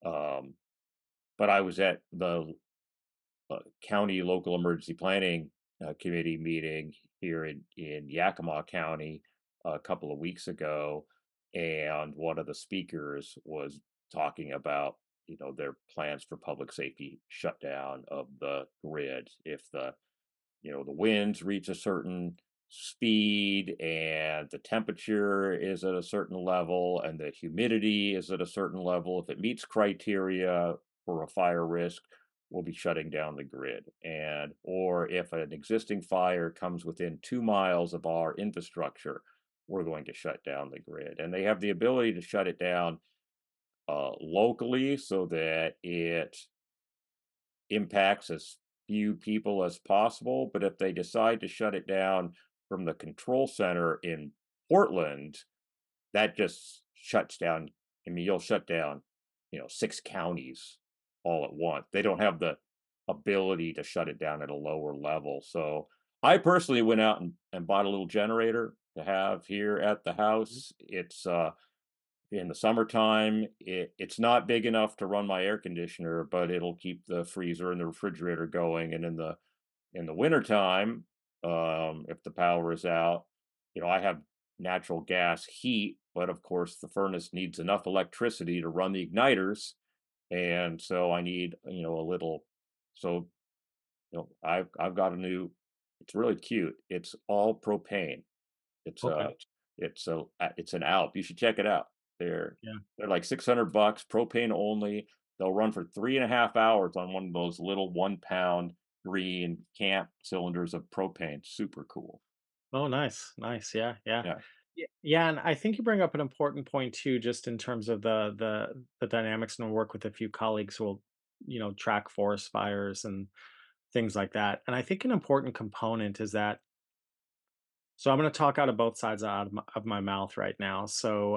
Um, but I was at the county local emergency planning committee meeting here in Yakima County a couple of weeks ago, and one of the speakers was talking about their plans for public safety shutdown of the grid if the winds reach a certain speed and the temperature is at a certain level and the humidity is at a certain level. If it meets criteria for a fire risk, we'll be shutting down the grid. And or if an existing fire comes within 2 miles of our infrastructure, we're going to shut down the grid. And they have the ability to shut it down locally so that it impacts as few people as possible. But if they decide to shut it down from the control center in Portland, that just shuts down. I mean, you'll shut down, 6 counties all at once. They don't have the ability to shut it down at a lower level. So I personally went out and bought a little generator to have here at the house. It's In the summertime, it's not big enough to run my air conditioner, but it'll keep the freezer and the refrigerator going. And in the wintertime, if the power is out, I have natural gas heat, but of course the furnace needs enough electricity to run the igniters, and so I need, a little. So, I've got a new. It's really cute. It's all propane. It's Okay. a it's an Alp. You should check it out. They're Yeah. they're like $600, propane only. They'll run for 3.5 hours on one of those little 1 pound green camp cylinders of propane. Super cool. Oh, nice, nice. Yeah, yeah. Yeah. Yeah, and I think you bring up an important point too, just in terms of the dynamics, and I work with a few colleagues who will, track forest fires and things like that. And I think an important component is that, so I'm going to talk out of both sides of my mouth right now. So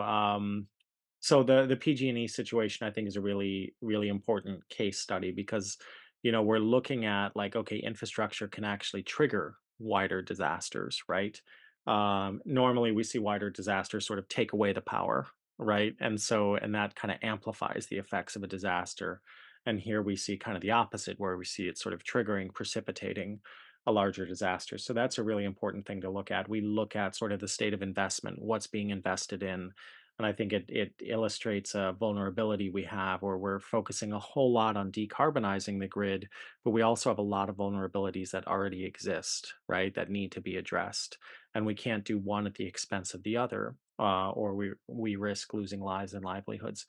the PG&E situation, I think, is a really really important case study because we're looking at, like, okay, infrastructure can actually trigger wider disasters, right? Normally, we see wider disasters sort of take away the power, right? And that kind of amplifies the effects of a disaster. And here we see kind of the opposite, where we see it sort of triggering, precipitating a larger disaster. So that's a really important thing to look at. We look at sort of the state of investment, what's being invested in, and I think it illustrates a vulnerability we have, where we're focusing a whole lot on decarbonizing the grid, but we also have a lot of vulnerabilities that already exist, right? That need to be addressed, and we can't do one at the expense of the other, or we risk losing lives and livelihoods.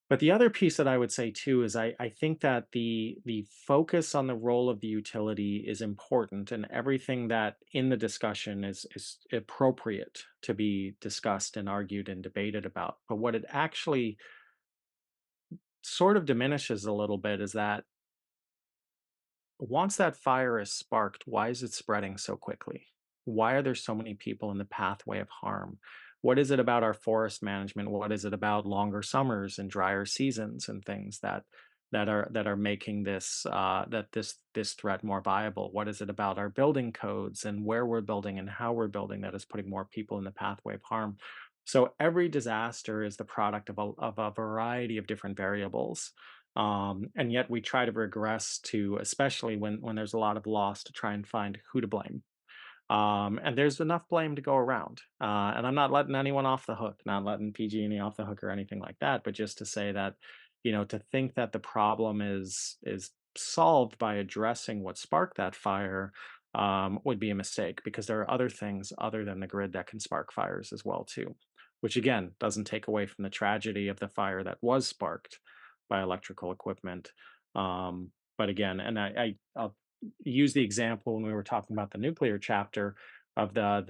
But the other piece that I would say too is I think that the focus on the role of the utility is important, and everything that in the discussion is appropriate to be discussed and argued and debated about. But what it actually sort of diminishes a little bit is that once that fire is sparked, why is it spreading so quickly? Why are there so many people in the pathway of harm? What is it about our forest management? What is it about longer summers and drier seasons and things that are making this threat more viable? What is it about our building codes and where we're building and how we're building that is putting more people in the pathway of harm? So every disaster is the product of a variety of different variables, and yet we try to regress to, especially when there's a lot of loss, to try and find who to blame. And there's enough blame to go around. And I'm not letting anyone off the hook, not letting PG&E off the hook or anything like that, but just to say that, to think that the problem is solved by addressing what sparked that fire, would be a mistake, because there are other things other than the grid that can spark fires as well too, which again doesn't take away from the tragedy of the fire that was sparked by electrical equipment. But again, and I'll use the example when we were talking about the nuclear chapter of the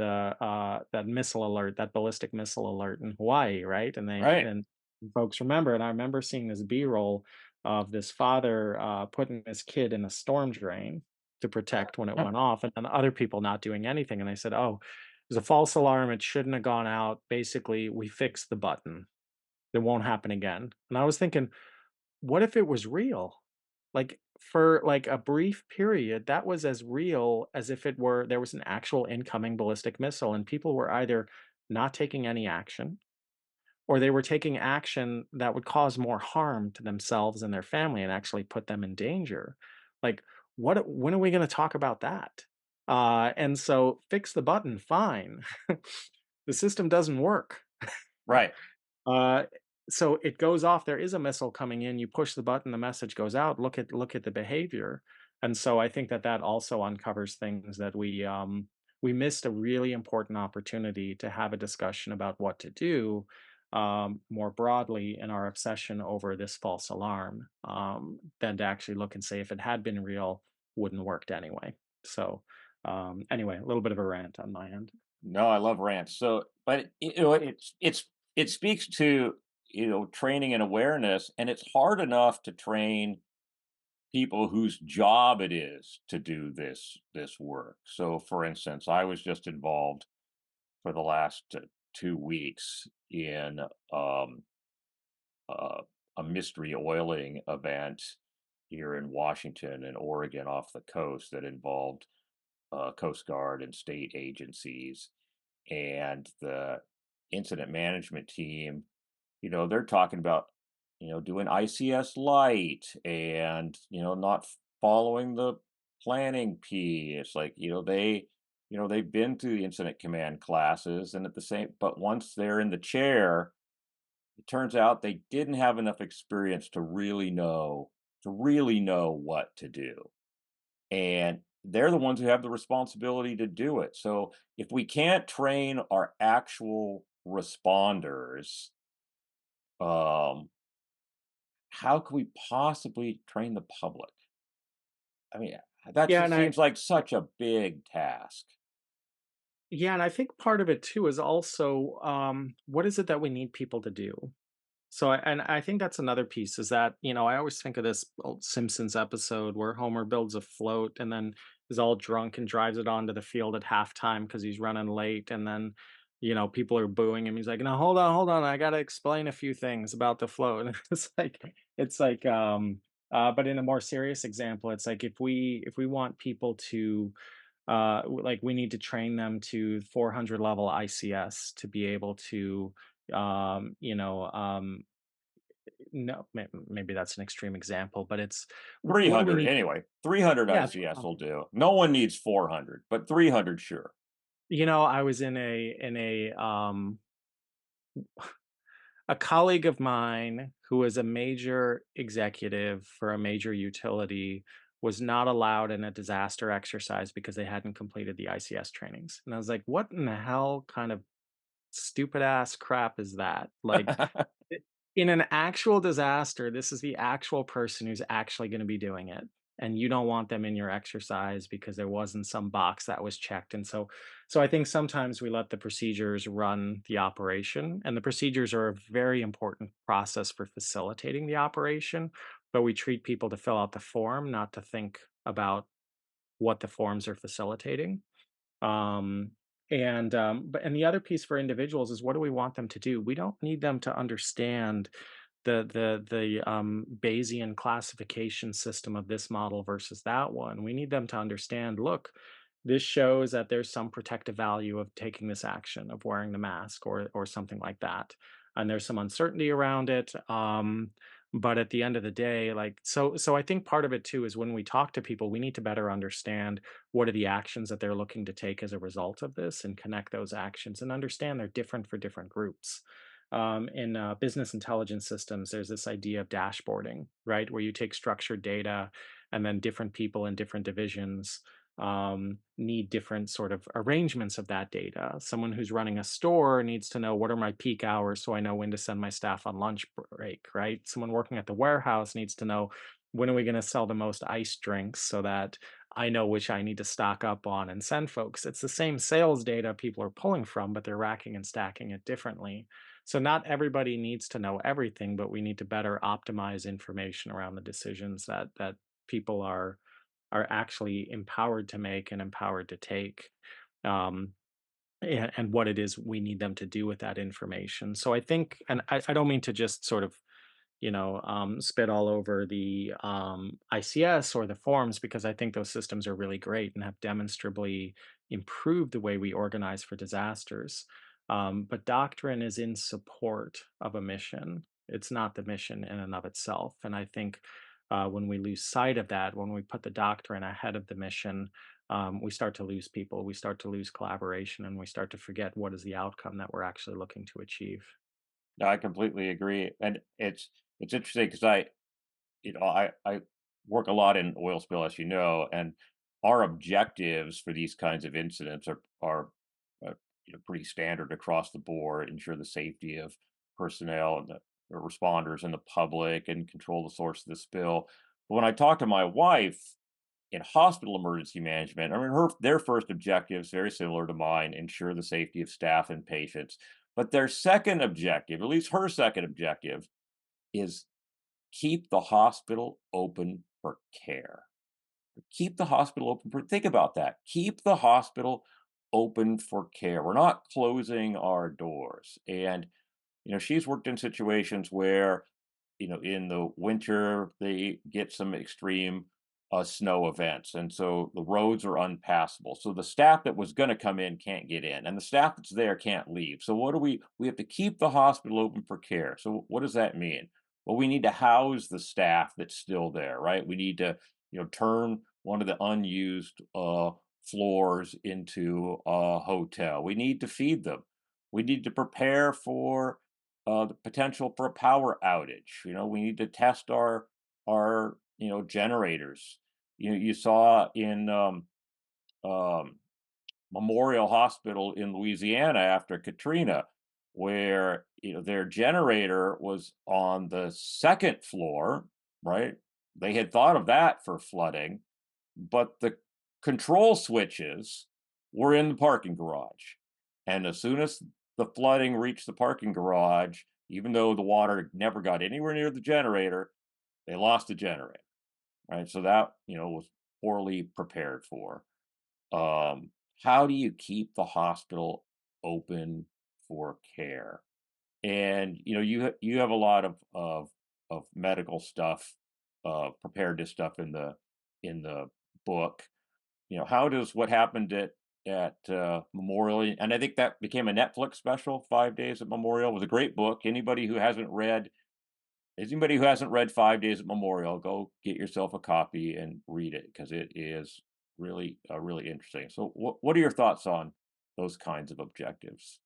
that missile alert, that ballistic missile alert in Hawaii, right? And they Right. and folks remember, and I remember seeing this B-roll of this father putting his kid in a storm drain to protect when it went off, and then other people not doing anything. And they said, "Oh, it was a false alarm. It shouldn't have gone out. Basically, we fixed the button. It won't happen again." And I was thinking, what if it was real? Like, for, like, a brief period, that was as real as if it were there was an actual incoming ballistic missile, and people were either not taking any action, or they were taking action that would cause more harm to themselves and their family and actually put them in danger. Like, when are we gonna talk about that? And so fix the button, fine. The system doesn't work. Right. Uh, so it goes off. There is a missile coming in. You push the button, the message goes out. Look at the behavior, and so I think that also uncovers things that we missed a really important opportunity to have a discussion about what to do, more broadly, in our obsession over this false alarm, than to actually look and say, if it had been real, wouldn't worked anyway. So anyway, a little bit of a rant on my end. No, I love rants. So, but it speaks to, training and awareness, and it's hard enough to train people whose job it is to do this work. So, for instance, I was just involved for the last 2 weeks in um, uh, a mystery oiling event here in Washington and Oregon off the coast that involved Coast Guard and state agencies, and the incident management team. they're talking about, doing ICS light and, not following the planning P. It's like, they've been through the incident command classes and at the same, but once they're in the chair, it turns out they didn't have enough experience to really know what to do. And they're the ones who have the responsibility to do it. So if we can't train our actual responders, um, how can we possibly train the public? I mean, that Yeah, just and I seems like such a big task. yeah, and I think part of it too is also what is it that we need people to do? And I think that's another piece is that, I always think of this old Simpsons episode where Homer builds a float and then is all drunk and drives it onto the field at halftime because he's running late. And then, people are booing him. He's like, no, hold on. I got to explain a few things about the float. And but in a more serious example, it's like if we want people to, we need to train them to 400 level ICS to be able to, um, you know, um, no, maybe that's an extreme example, but it's what do we 300 need? anyway. 300 Yeah, ICS will do. No one needs 400, but 300 sure. I was a colleague of mine who was a major executive for a major utility was not allowed in a disaster exercise because they hadn't completed the ICS trainings. And I was like, what in the hell kind of stupid ass crap is that? Like, I in an actual disaster, this is the actual person who's actually gonna be doing it, and you don't want them in your exercise because there wasn't some box that was checked, and so I think sometimes we let the procedures run the operation, and the procedures are a very important process for facilitating the operation, but we treat people to fill out the form, not to think about what the forms are facilitating. Um, and the other piece for individuals is what do we want them to do? We don't need them to understand the Bayesian classification system of this model versus that one. We need them to understand, look, this shows that there's some protective value of taking this action of wearing the mask or something like that. And there's some uncertainty around it. But at the end of the day, so I think part of it too is when we talk to people, we need to better understand what are the actions that they're looking to take as a result of this and connect those actions and understand they're different for different groups. In business intelligence systems, there's this idea of dashboarding, right? Where you take structured data and then different people in different divisions need different sort of arrangements of that data. Someone who's running a store needs to know what are my peak hours so I know when to send my staff on lunch break, right? Someone working at the warehouse needs to know when are we going to sell the most iced drinks so that I know which I need to stock up on and send folks. It's the same sales data people are pulling from, but they're racking and stacking it differently. So not everybody needs to know everything, but we need to better optimize information around the decisions that people are actually empowered to make and empowered to take. Um, and what it is we need them to do with that information. So I think, and I don't mean to just sort of spit all over the ICS or the forms because I think those systems are really great and have demonstrably improved the way we organize for disasters. But doctrine is in support of a mission. It's not the mission in and of itself. And I think when we lose sight of that, when we put the doctrine ahead of the mission, we start to lose people, we start to lose collaboration, and we start to forget what is the outcome that we're actually looking to achieve. No, I completely agree, and it's interesting because I work a lot in oil spill, as you know, and our objectives for these kinds of incidents are pretty standard across the board. Ensure the safety of personnel and the responders and the public, and control the source of the spill. But when I talk to my wife in hospital emergency management, I mean, their first objective is very similar to mine: ensure the safety of staff and patients. But their second objective, at least her second objective, is keep the hospital open for care. Keep the hospital open for, think about that. Keep the hospital open for care. We're not closing our doors. And, she's worked in situations where, in the winter, they get some extreme snow events, and so the roads are unpassable. So the staff that was going to come in can't get in, and the staff that's there can't leave. So what do we have to keep the hospital open for care. So what does that mean? Well, we need to house the staff that's still there, right? We need to, turn one of the unused floors into a hotel. We need to feed them. We need to prepare for the potential for a power outage. We need to test our generators. You saw in um, Memorial Hospital in Louisiana after Katrina, where their generator was on the second floor, right? They had thought of that for flooding, but the control switches were in the parking garage. And as soon as the flooding reached the parking garage, even though the water never got anywhere near the generator, they lost the generator. Right? So that, was poorly prepared for. Um, how do you keep the hospital open for care? And you have a lot of medical stuff, preparedness stuff in the book. How does what happened at Memorial, and I think that became a Netflix special, 5 Days at Memorial, was a great book. Anybody who hasn't read 5 Days at Memorial, go get yourself a copy and read it because it is really, really interesting. So, what are your thoughts on those kinds of objectives?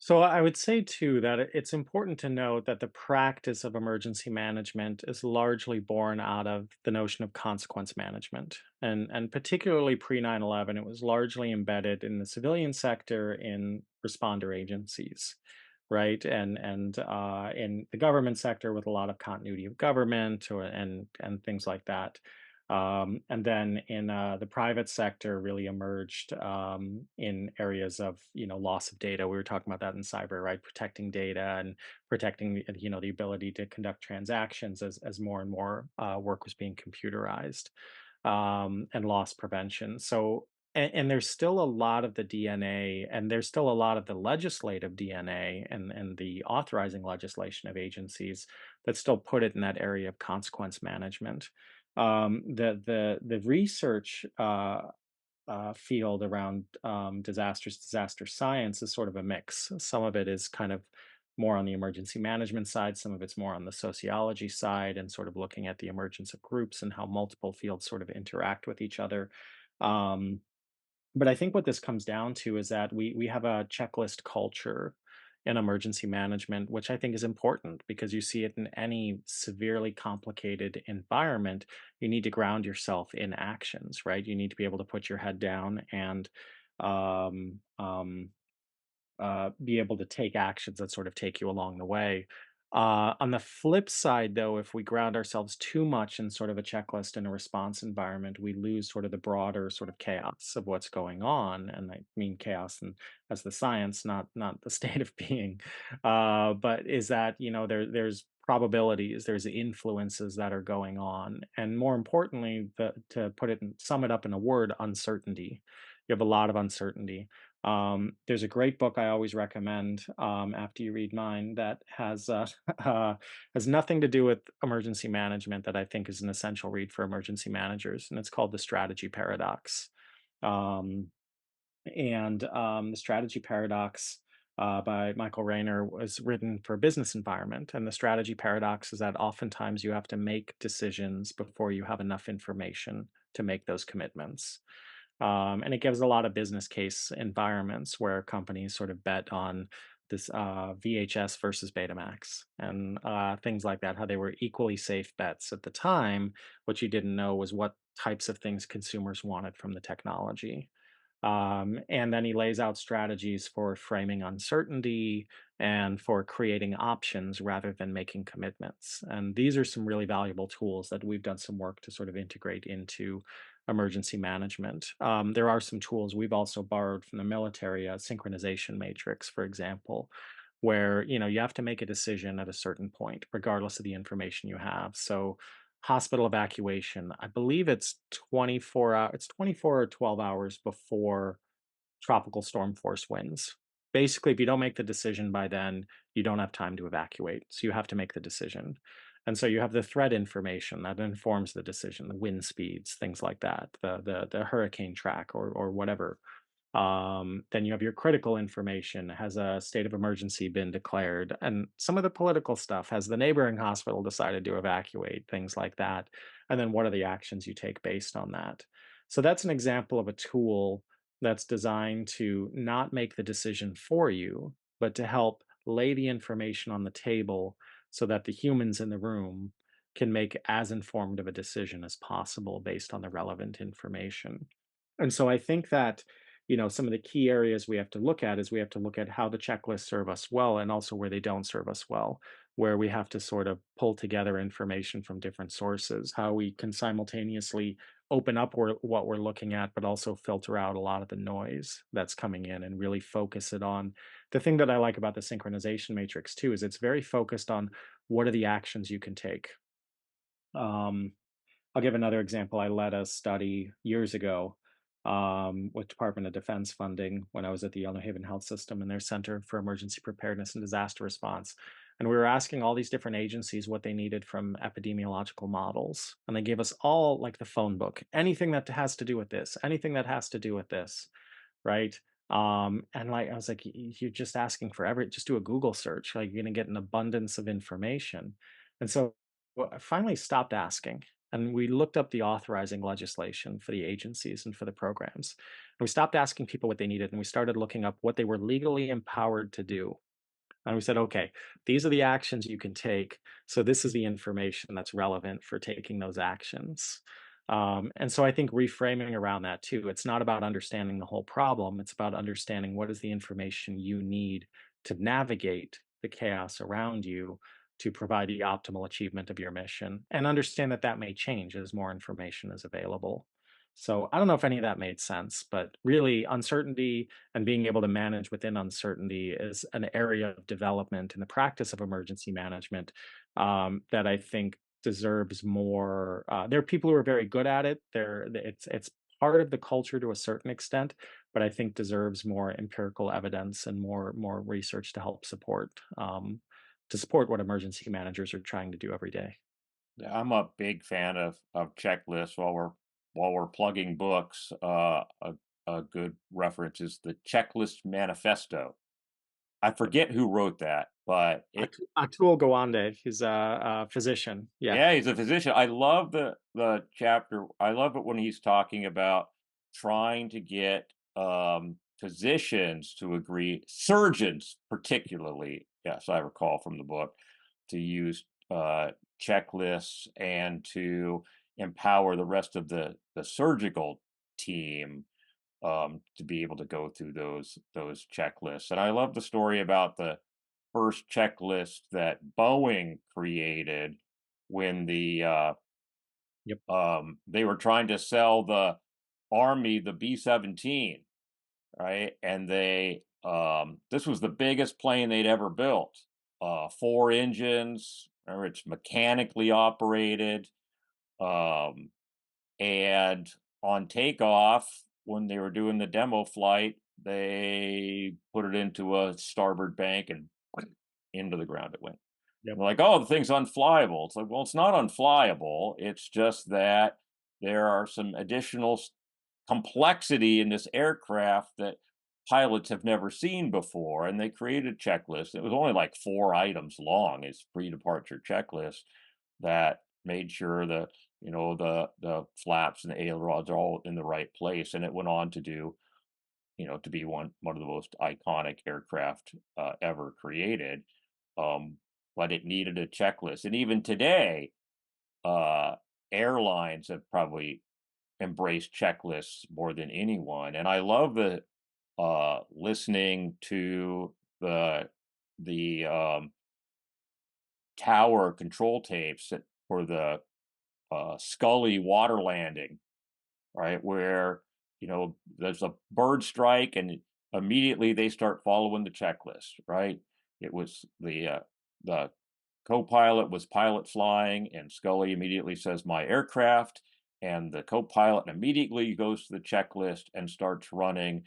So I would say too that it's important to note that the practice of emergency management is largely born out of the notion of consequence management. And particularly pre 9/11, it was largely embedded in the civilian sector in responder agencies, right? And in the government sector with a lot of continuity of government and things like that. And then in the private sector, really emerged in areas of loss of data. We were talking about that in cyber, right? Protecting data and protecting the ability to conduct transactions as more and more work was being computerized, and loss prevention. So and there's still a lot of the DNA, and there's still a lot of the legislative DNA and the authorizing legislation of agencies that still put it in that area of consequence management. The research field around disaster science is sort of a mix. Some of it is kind of more on the emergency management side, some of it's more on the sociology side, and sort of looking at the emergence of groups and how multiple fields sort of interact with each other. Um, but I think what this comes down to is that we have a checklist culture in emergency management, which I think is important because you see it in any severely complicated environment. You need to ground yourself in actions, right? You need to be able to put your head down and um, um, be able to take actions that sort of take you along the way. On the flip side, though, if we ground ourselves too much in sort of a checklist and a response environment, we lose sort of the broader sort of chaos of what's going on. And I mean chaos and as the science, not the state of being. But is that there's probabilities, there's influences that are going on, and more importantly, to put it sum it up in a word, uncertainty. You have a lot of uncertainty. There's a great book I always recommend after you read mine that has has nothing to do with emergency management that I think is an essential read for emergency managers, and it's called The Strategy Paradox. Um, and the Strategy Paradox by Michael Rayner was written for a business environment. And the strategy paradox is that oftentimes you have to make decisions before you have enough information to make those commitments. And it gives a lot of business case environments where companies sort of bet on this VHS versus Betamax and things like that, how they were equally safe bets at the time. What you didn't know was what types of things consumers wanted from the technology. And then he lays out strategies for framing uncertainty and for creating options rather than making commitments. And these are some really valuable tools that we've done some work to sort of integrate into emergency management. There are some tools we've also borrowed from the military, a synchronization matrix, for example, where you have to make a decision at a certain point, regardless of the information you have. So hospital evacuation, I believe it's 24 hours, it's 24 or 12 hours before tropical storm force winds. Basically, if you don't make the decision by then, you don't have time to evacuate. So you have to make the decision. And so you have the threat information that informs the decision, the wind speeds, things like that, the hurricane track or whatever. Then you have your critical information. Has a state of emergency been declared? And some of the political stuff. Has the neighboring hospital decided to evacuate? Things like that. And then what are the actions you take based on that? So that's an example of a tool that's designed to not make the decision for you, but to help lay the information on the table so that the humans in the room can make as informed of a decision as possible based on the relevant information. And so I think that, some of the key areas we have to look at is we have to look at how the checklists serve us well and also where they don't serve us well, where we have to sort of pull together information from different sources, how we can simultaneously open up what we're looking at, but also filter out a lot of the noise that's coming in and really focus it on. The thing that I like about the synchronization matrix too is it's very focused on what are the actions you can take. Um, I'll give another example. I led a study years ago with Department of Defense funding when I was at the Yale New Haven Health System and their Center for Emergency Preparedness and Disaster Response. And we were asking all these different agencies what they needed from epidemiological models. And they gave us all like the phone book, anything that has to do with this, anything that has to do with this, right? And like I was like, You're just asking for just do a Google search. Like you're gonna get an abundance of information." And so I finally stopped asking. And we looked up the authorizing legislation for the agencies and for the programs. And we stopped asking people what they needed and we started looking up what they were legally empowered to do. And we said, okay, these are the actions you can take. So this is the information that's relevant for taking those actions. And so I think reframing around that too, it's not about understanding the whole problem. It's about understanding what is the information you need to navigate the chaos around you to provide the optimal achievement of your mission and understand that that may change as more information is available. So I don't know if any of that made sense, but really uncertainty and being able to manage within uncertainty is an area of development in the practice of emergency management that I think deserves more. There are people who are very good at it. It's part of the culture to a certain extent, but I think deserves more empirical evidence and more research to help support what emergency managers are trying to do every day. Yeah, I'm a big fan of checklists while we're plugging books. A good reference is the Checklist Manifesto. I forget who wrote that, but Atul Gawande, he's a physician. Yeah. yeah, he's a physician. I love the chapter. I love it when he's talking about trying to get physicians to agree, surgeons particularly. Yes, I recall from the book to use checklists and to empower the rest of the surgical team to be able to go through those checklists. And I love the story about the first checklist that Boeing created when Yep. they were trying to sell the Army the B-17, right? And this was the biggest plane they'd ever built. Four engines, or it's mechanically operated. Um, and on takeoff, when they were doing the demo flight, they put it into a starboard bank and into the ground it went. Yep. They're like, "Oh, the thing's unflyable." It's like, well, it's not unflyable. It's just that there are some additional complexity in this aircraft that pilots have never seen before. And they created a checklist. It was only like 4 items long, it's pre-departure checklist that made sure that the flaps and the ailerons are all in the right place. And it went on to do to be one of the most iconic aircraft ever created. Um, but it needed a checklist. And even today, uh, airlines have probably embraced checklists more than anyone. And I love the listening to the tower control tapes for the Scully water landing, right? Where, there's a bird strike and immediately they start following the checklist, right? It was the co-pilot was pilot flying and Scully immediately says, "My aircraft." And the co-pilot immediately goes to the checklist and starts running,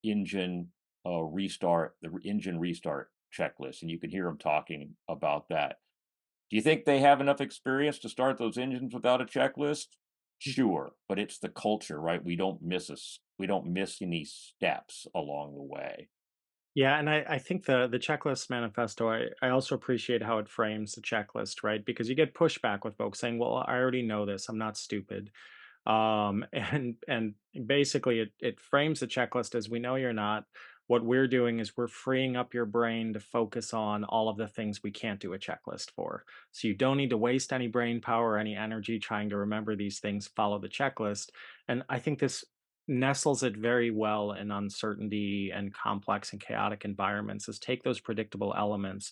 engine restart, the engine restart checklist. And you can hear him talking about that Do you think they have enough experience to start those engines without a checklist? Sure, but it's the culture, right? We don't miss any steps along the way. Yeah, and I think the checklist manifesto, I also appreciate how it frames the checklist, right? Because you get pushback with folks saying, "Well, I already know this. I'm not stupid." And basically it frames the checklist as, we know you're not. What we're doing is we're freeing up your brain to focus on all of the things we can't do a checklist for. So you don't need to waste any brain power or any energy trying to remember these things. Follow the checklist. And I think this nestles it very well in uncertainty and complex and chaotic environments, is take those predictable elements,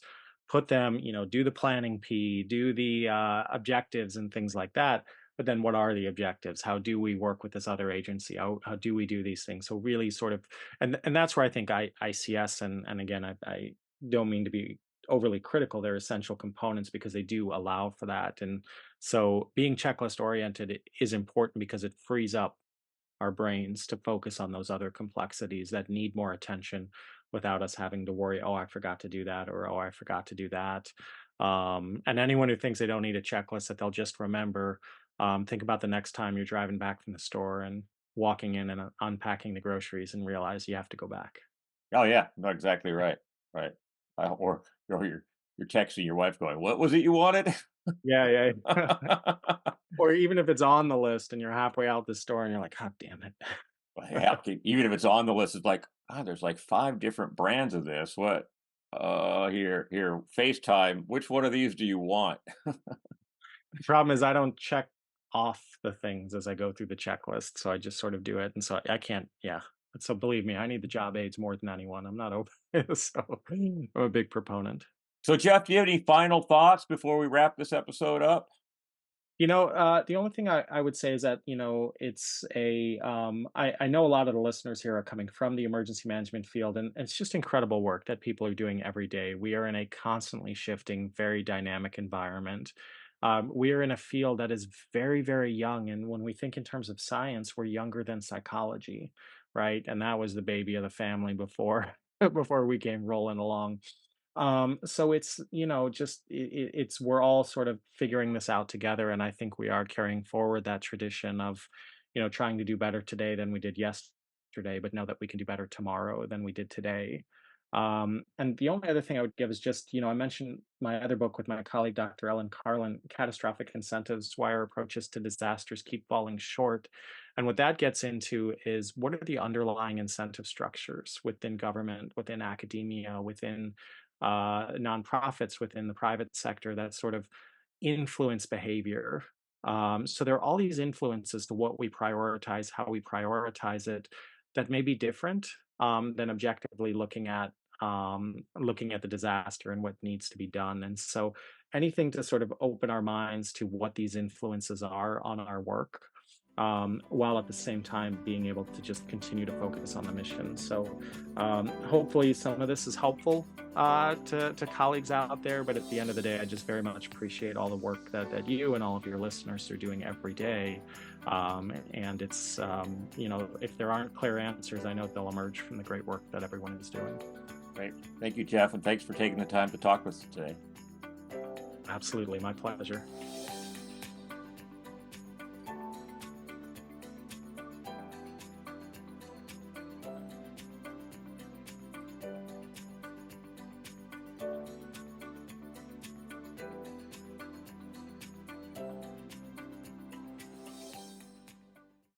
put them, do the planning P, do the objectives and things like that. But then what are the objectives? How do we work with this other agency? How do we do these things? So really sort of, and that's where I think ICS, and again, I don't mean to be overly critical. They're essential components because they do allow for that. And so being checklist oriented is important because it frees up our brains to focus on those other complexities that need more attention without us having to worry, oh, I forgot to do that, or oh, I forgot to do that. And anyone who thinks they don't need a checklist that they'll just remember, think about the next time you're driving back from the store and walking in and unpacking the groceries and realize you have to go back. Oh yeah, no, exactly right, right. Or you're texting your wife going, "What was it you wanted?" Yeah, yeah. Or even if it's on the list and you're halfway out the store and you're like, God damn it. Yeah, even if it's on the list, it's like, "Ah, there's like 5 different brands of this. What? Here, FaceTime. Which one of these do you want?" The problem is I don't check off the things as I go through the checklist, so I just sort of do it, and so I can't, yeah. So believe me, I need the job aids more than anyone. I'm not open, so I'm a big proponent. So, Jeff, do you have any final thoughts before we wrap this episode up? The only thing I would say is that, it's I know a lot of the listeners here are coming from the emergency management field, and it's just incredible work that people are doing every day. We are in a constantly shifting, very dynamic environment. We are in a field that is very, very young. And when we think in terms of science, we're younger than psychology, right? And that was the baby of the family before, before we came rolling along. So it's, just it's we're all sort of figuring this out together, and I think we are carrying forward that tradition of, trying to do better today than we did yesterday, but know that we can do better tomorrow than we did today. And the only other thing I would give is just, I mentioned my other book with my colleague, Dr. Ellen Carlin, Catastrophic Incentives: Why Our Approaches to Disasters Keep Falling Short. And what that gets into is, what are the underlying incentive structures within government, within academia, within nonprofits, within the private sector that sort of influence behavior. So there are all these influences to what we prioritize, how we prioritize it, that may be different than objectively looking at the disaster and what needs to be done. And so anything to sort of open our minds to what these influences are on our work, while at the same time being able to just continue to focus on the mission. So hopefully some of this is helpful to colleagues out there. But at the end of the day, I just very much appreciate all the work that you and all of your listeners are doing every day. And it's, if there aren't clear answers, I know they'll emerge from the great work that everyone is doing. Great. Thank you, Jeff, and thanks for taking the time to talk with us today. Absolutely. My pleasure.